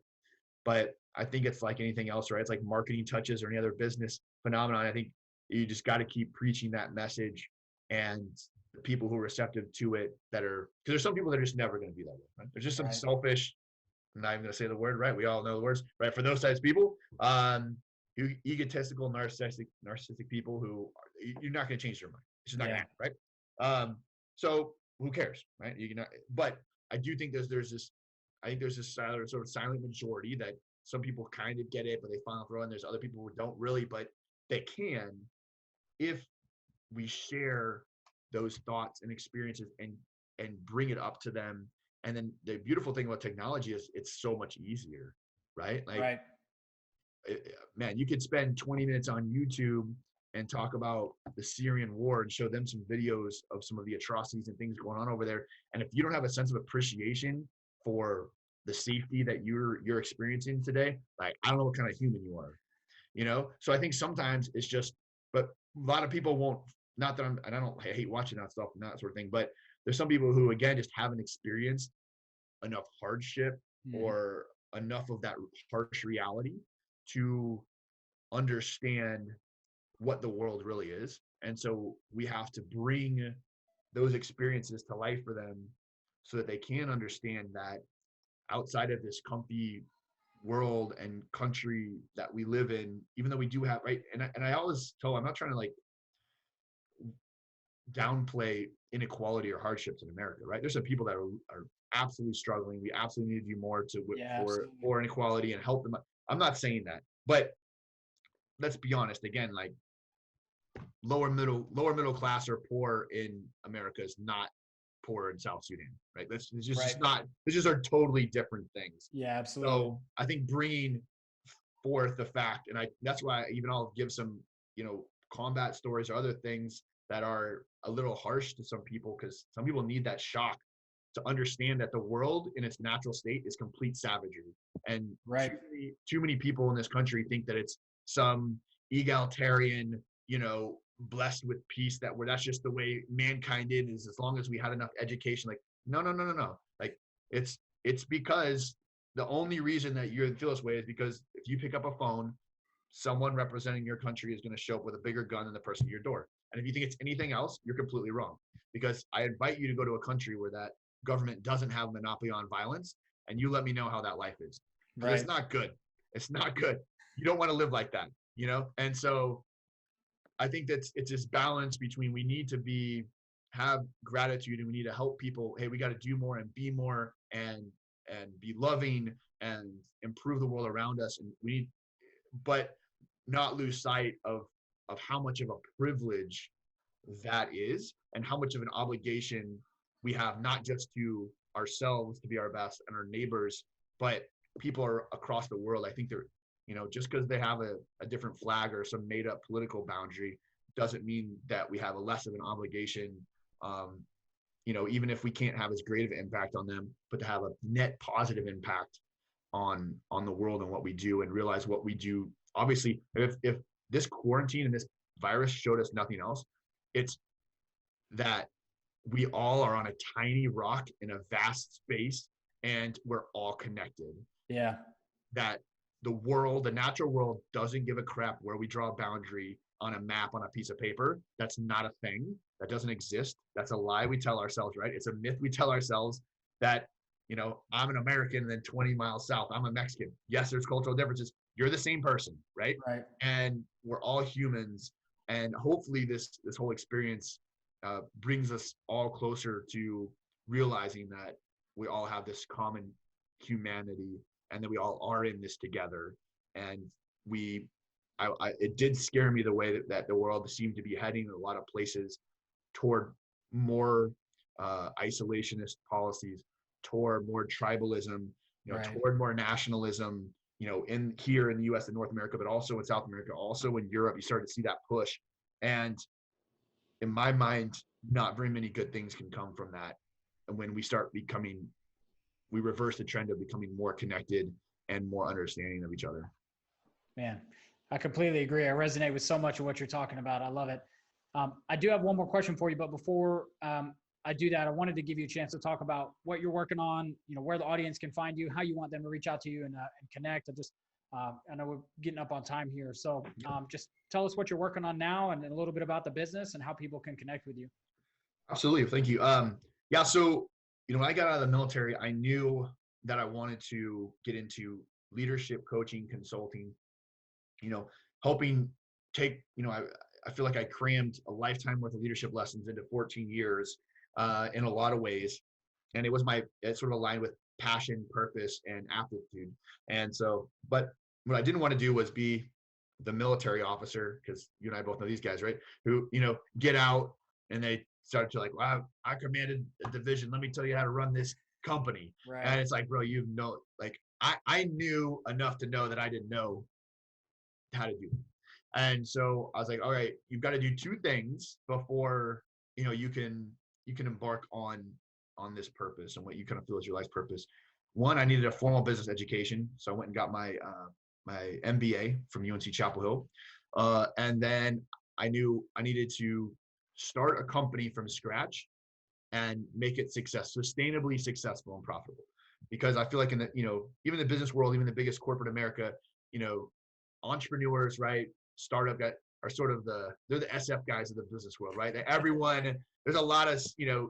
But I think it's like anything else, right? It's like marketing touches or any other business phenomenon. I think you just got to keep preaching that message, and the people who are receptive to it, that are, because there's some people that are just never going to be that way, right? There's just some Right. selfish, I'm not even going to say the word, right? We all know the words, right? For those types of people, egotistical, narcissistic people who you're not going to change their mind. It's just not going to Yeah. happen, right? So who cares, right? You can, but I do think there's this, I think there's this sort of silent majority that some people kind of get it, but they fall through, and there's other people who don't really, but they can, if we share those thoughts and experiences and bring it up to them. And then the beautiful thing about technology is it's so much easier, right? Like, Right. man, you could spend 20 minutes on YouTube and talk about the Syrian war and show them some videos of some of the atrocities and things going on over there. And if you don't have a sense of appreciation for the safety that you're experiencing today, like, I don't know what kind of human you are, So I think sometimes it's just, but a lot of people won't, not that I hate watching that stuff and that sort of thing, but there's some people who, again, just haven't experienced enough hardship, Mm. or enough of that harsh reality, to understand what the world really is. And so we have to bring those experiences to life for them, so that they can understand that outside of this comfy world and country that we live in, even though we do have, right? And I always tell, I'm not trying to, like, downplay inequality or hardships in America, right? There's some people that are absolutely struggling. We absolutely need to do more for inequality and help them. I'm not saying that, but let's be honest. Again, like lower middle class or poor in America is not poor in South Sudan, right? It's just not. These just are totally different things. Yeah, absolutely. So I think bringing forth the fact, and that's why I'll give some combat stories or other things that are a little harsh to some people, because some people need that shock to understand that the world in its natural state is complete savagery. And too many people in this country think that it's some egalitarian, blessed with peace, that's just the way mankind is, as long as we had enough education. Like, no. Like it's because the only reason that you feel this way is because if you pick up a phone, someone representing your country is going to show up with a bigger gun than the person at your door. And if you think it's anything else, you're completely wrong. Because I invite you to go to a country where that government doesn't have a monopoly on violence, and you let me know how that life is. Right. It's not good. It's not good. You don't want to live like that, And so I think it's this balance between, we need to have gratitude, and we need to help people. Hey, we got to do more and be more and be loving and improve the world around us. And we need, but not lose sight of how much of a privilege that is, and how much of an obligation we have, not just to ourselves to be our best and our neighbors, but people are across the world. I think they're, just because they have a different flag or some made up political boundary doesn't mean that we have a less of an obligation, even if we can't have as great of an impact on them, but to have a net positive impact on the world and what we do, and realize what we do. Obviously, if this quarantine and this virus showed us nothing else, it's that we all are on a tiny rock in a vast space, and we're all connected. Yeah. That the natural world doesn't give a crap where we draw a boundary on a map on a piece of paper. That's not a thing. That doesn't exist. That's a lie we tell ourselves, right? It's a myth we tell ourselves that, I'm an American, and then 20 miles south, I'm a Mexican. Yes, there's cultural differences. You're the same person, right? Right. And we're all humans. And hopefully this whole experience brings us all closer to realizing that we all have this common humanity, and that we all are in this together. And it did scare me the way that the world seemed to be heading in a lot of places toward more isolationist policies, toward more tribalism, toward more nationalism, here in the US and North America, but also in South America, also in Europe. You started to see that push. And in my mind, not very many good things can come from that. And when we reverse the trend of becoming more connected and more understanding of each other. Man, I completely agree. I resonate with so much of what you're talking about. I love it. I do have one more question for you, but before I do that, I wanted to give you a chance to talk about what you're working on, where the audience can find you, how you want them to reach out to you and connect. I know we're getting up on time here. So just tell us what you're working on now, and a little bit about the business and how people can connect with you. Absolutely. Thank you. Yeah. So, when I got out of the military, I knew that I wanted to get into leadership, coaching, consulting, helping take, I feel like I crammed a lifetime worth of leadership lessons into 14 years in a lot of ways. And it sort of aligned with passion, purpose, and aptitude. And so, but what I didn't want to do was be the military officer, because you and I both know these guys, right? Who, get out and they start to like, wow, I commanded a division. Let me tell you how to run this company. Right. And it's like, bro, I knew enough to know that I didn't know how to do it. And so I was like, all right, you've got to do two things before, you can embark on this purpose and what you kind of feel is your life's purpose. One, I needed a formal business education. So I went and got my MBA from UNC Chapel Hill. And then I knew I needed to start a company from scratch and make it sustainably successful and profitable. Because I feel like in the, even the business world, even the biggest corporate America, entrepreneurs, right? Startup guys are sort of they're the SF guys of the business world, right? There's a lot of,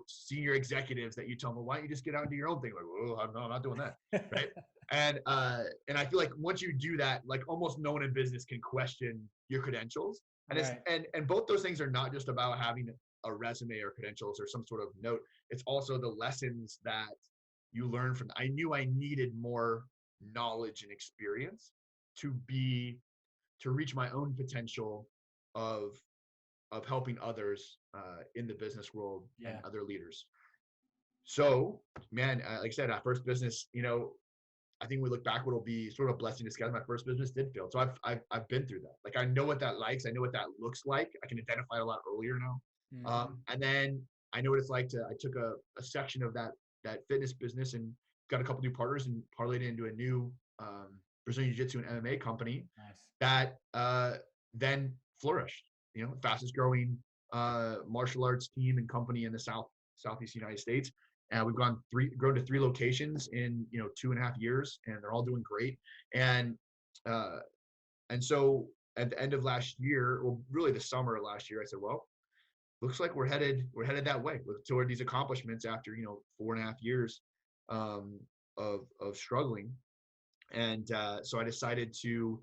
senior executives that you tell them, well, why don't you just get out and do your own thing? Like, oh, no, I'm not doing that. Right. And I feel like once you do that, like almost no one in business can question your credentials. And right. And both those things are not just about having a resume or credentials or some sort of note. It's also the lessons that you learn from. I knew I needed more knowledge and experience to reach my own potential of helping others in the business world and other leaders. So, man, like I said, our first business, I think we look back, it'll be sort of a blessing disguised. My first business did fail. So I've been through that. Like, I know what that likes. I know what that looks like. I can identify it a lot earlier now. Mm-hmm. And then I know what it's like I took a section of that fitness business and got a couple new partners and parlayed it into a new Brazilian Jiu-Jitsu and MMA company that then flourished. Fastest growing martial arts team and company in the Southeast United States. And we've grown to 3 locations in 2.5 years, and they're all doing great. And so at the end of last year, well, really the summer of last year, I said, well, looks like we're headed that way toward these accomplishments after 4.5 years of struggling. And so I decided to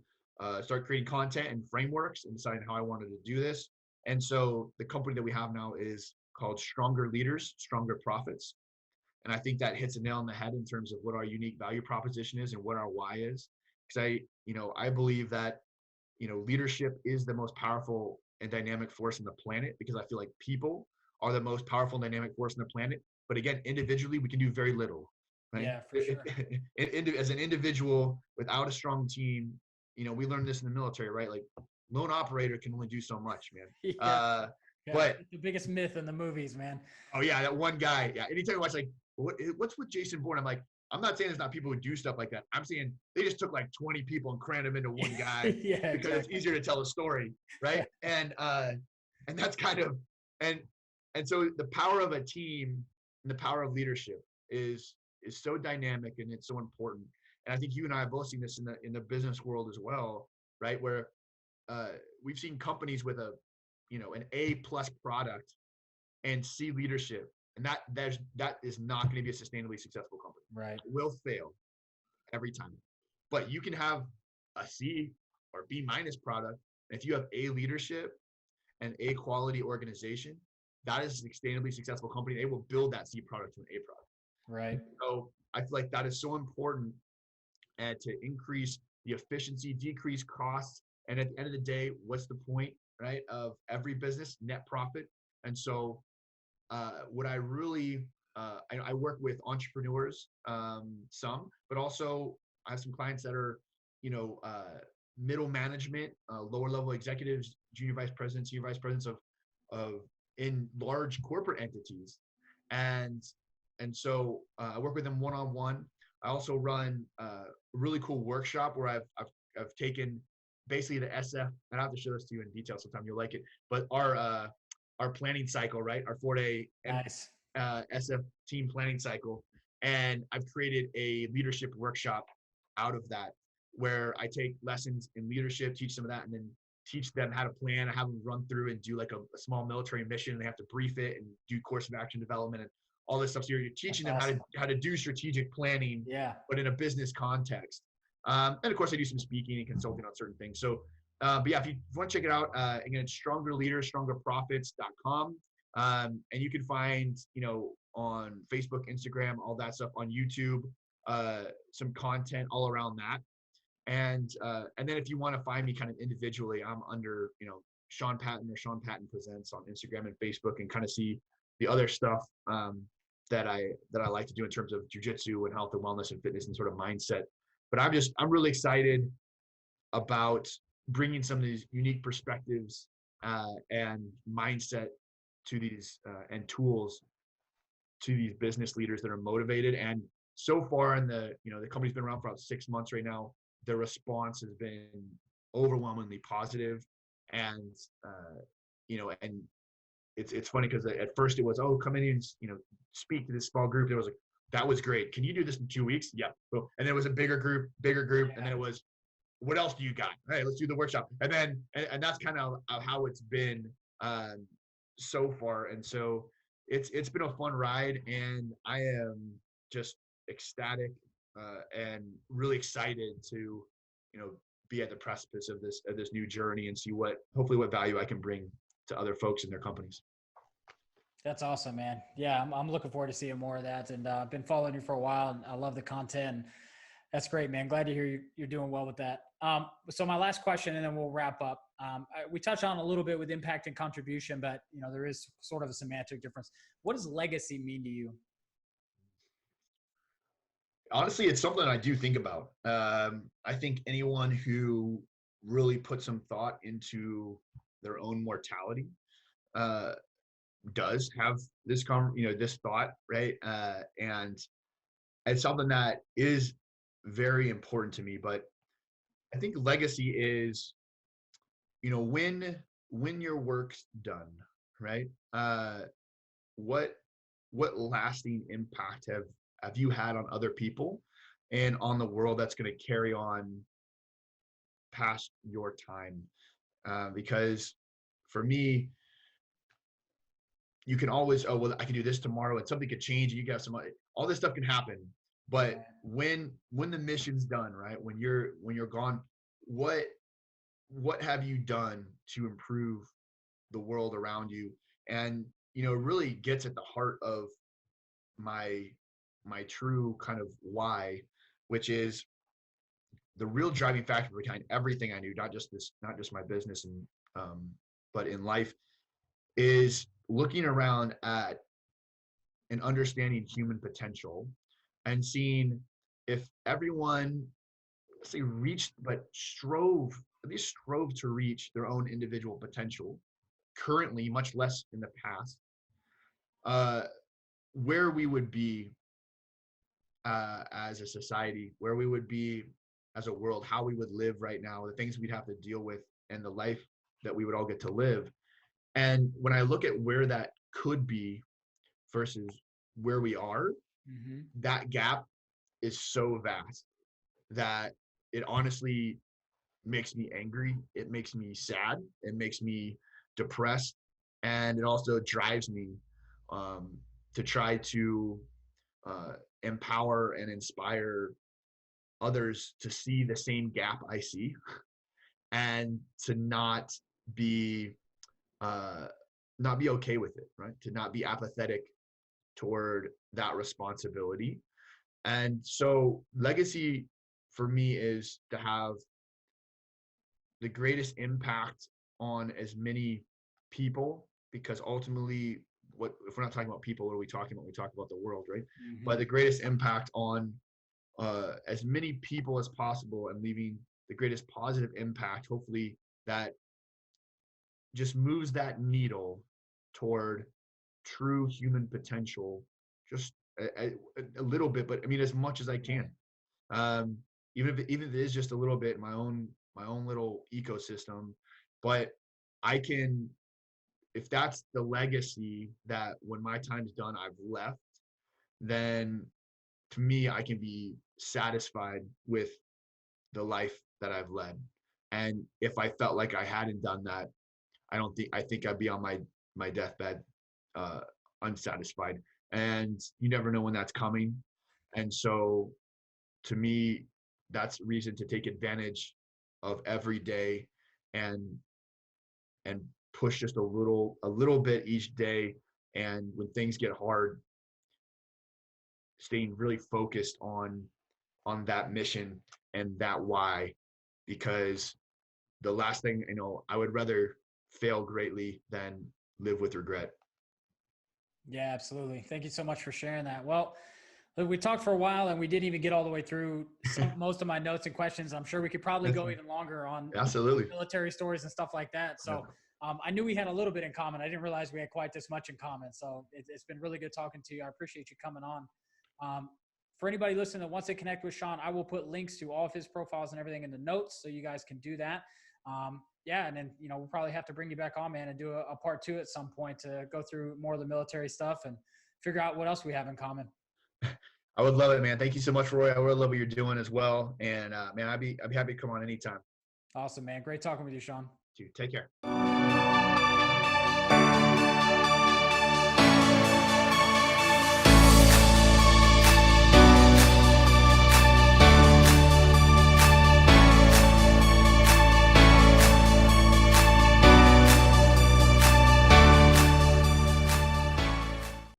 start creating content and frameworks and deciding how I wanted to do this. And so the company that we have now is called Stronger Leaders, Stronger Profits. And I think that hits a nail on the head in terms of what our unique value proposition is and what our why is. Because I believe that, leadership is the most powerful and dynamic force on the planet, because I feel like people are the most powerful and dynamic force on the planet. But again, individually, we can do very little. Right? Yeah, for sure. As an individual without a strong team, we learned this in the military, right? Like, lone operator can only do so much, man. Yeah. But the biggest myth in the movies, man. Oh yeah, that one guy. Yeah, anytime you watch like what's with Jason Bourne, I'm like, I'm not saying there's not people who do stuff like that. I'm saying they just took like 20 people and crammed them into one guy because it's easier to tell a story, right? And that's kind of and so the power of a team and the power of leadership is so dynamic, and it's so important. And I think you and I have both seen this in the business world as well, right? Where we've seen companies with an A+ product and C leadership, and that is not going to be a sustainably successful company. Right. It will fail every time. But you can have a C or B- product, and if you have A leadership and A quality organization, that is a sustainably successful company. They will build that C product to an A product. Right. So I feel like that is so important, and to increase the efficiency, decrease costs, and at the end of the day, what's the point, right, of every business? Net profit. And so what I really, I work with entrepreneurs, some, but also I have some clients that are, middle management, lower level executives, junior vice presidents, senior vice presidents of in large corporate entities. And so I work with them one-on-one. I also run a really cool workshop where I've taken basically the SF, and I have to show this to you in detail sometime, you'll like it, but our planning cycle, right? Our 4-day SF team planning cycle. And I've created a leadership workshop out of that, where I take lessons in leadership, teach some of that, and then teach them how to plan. I have them run through and do like a small military mission, and they have to brief it and do course of action development and all this stuff. So you're teaching them how to do strategic planning, but in a business context. And of course, I do some speaking and consulting on certain things. So, but yeah, if you want to check it out, again, it's Stronger Leaders, StrongerProfits.com. And you can find, on Facebook, Instagram, all that stuff, on YouTube, some content all around that. And then if you want to find me kind of individually, I'm under, Sean Patton or Sean Patton Presents on Instagram and Facebook, and kind of see the other stuff that I like to do in terms of jiu-jitsu and health and wellness and fitness and sort of mindset. But I'm really excited about bringing some of these unique perspectives and mindset to these and tools to these business leaders that are motivated. And so far the company's been around for about 6 months right now. The response has been overwhelmingly positive. And, and it's funny because at first it was, come in and, speak to this small group. It was like, that was great. Can you do this in 2 weeks? Yeah. And then it was a bigger group. Yeah. And then it was, what else do you got? Hey, let's do the workshop. And then, and that's kind of how it's been so far. And so it's been a fun ride, and I am just ecstatic and really excited to, be at the precipice of this new journey and see hopefully what value I can bring to other folks in their companies. That's awesome, man. Yeah, I'm looking forward to seeing more of that. And I've been following you for a while, and I love the content. That's great, man. Glad to hear you're doing well with that. So my last question, and then we'll wrap up. We touched on a little bit with impact and contribution, but there is sort of a semantic difference. What does legacy mean to you? Honestly, it's something I do think about. I think anyone who really puts some thought into their own mortality uh, does have this thought, right? And it's something that is very important to me. But I think legacy is, when your work's done, right? What what lasting impact have you had on other people and on the world that's going to carry on past your time? Because for me, you can always, oh well, I can do this tomorrow, and something could change, and you got all this stuff can happen. But when the mission's done, right? When you're gone, what what have you done to improve the world around you? And it really gets at the heart of my my true kind of why, which is the real driving factor behind everything I do, not just my business but in life, is looking around at and understanding human potential and seeing if everyone, let's say, reached, but at least strove to reach their own individual potential currently, much less in the past, uh, where we would be as a society, where we would be as a world, how we would live right now, the things we'd have to deal with, and the life that we would all get to live. And when I look at where that could be versus where we are, that gap is so vast that it honestly makes me angry. It makes me sad. It makes me depressed. And it also drives me to try to empower and inspire others to see the same gap I see, and to be uh, not be okay with it, right? To not be apathetic toward that responsibility. And so legacy for me is to have the greatest impact on as many people, because ultimately, what if we're not talking about people, what are we talking about? We talk about the world, right? But the greatest impact on as many people as possible, and leaving the greatest positive impact, hopefully, that just moves that needle toward true human potential, just a little bit, but I mean, as much as I can. um, even if it is just a little bit, my own little ecosystem. But I can, if that's the legacy that when my time's done I've left, then to me I can be satisfied with the life that I've led. And if I felt like I hadn't done that, I think I'd be on my deathbed, uh, unsatisfied. And you never know when that's coming. And so to me, that's reason to take advantage of every day, and and push just a little bit each day. And when things get hard, staying really focused on that mission and that why, because the last thing, I would rather fail greatly than live with regret. Yeah, absolutely. Thank you so much for sharing that. Well, look, we talked for a while and we didn't even get all the way through most of my notes and questions. I'm sure we could probably go even longer on Absolutely military stories and stuff like that. So I knew we had a little bit in common. I didn't realize we had quite this much in common. So it's been really good talking to you. I appreciate you coming on. For anybody listening that wants to connect with Sean, I will put links to all of his profiles and everything in the notes, so you guys can do that. Yeah, and then we'll probably have to bring you back on, man, and do a part 2 at some point to go through more of the military stuff and figure out what else we have in common. I would love it, man. Thank you so much, Roy. I would love what you're doing as well. And man, I'd be happy to come on anytime. Awesome, man. Great talking with you, Sean. Dude, take care.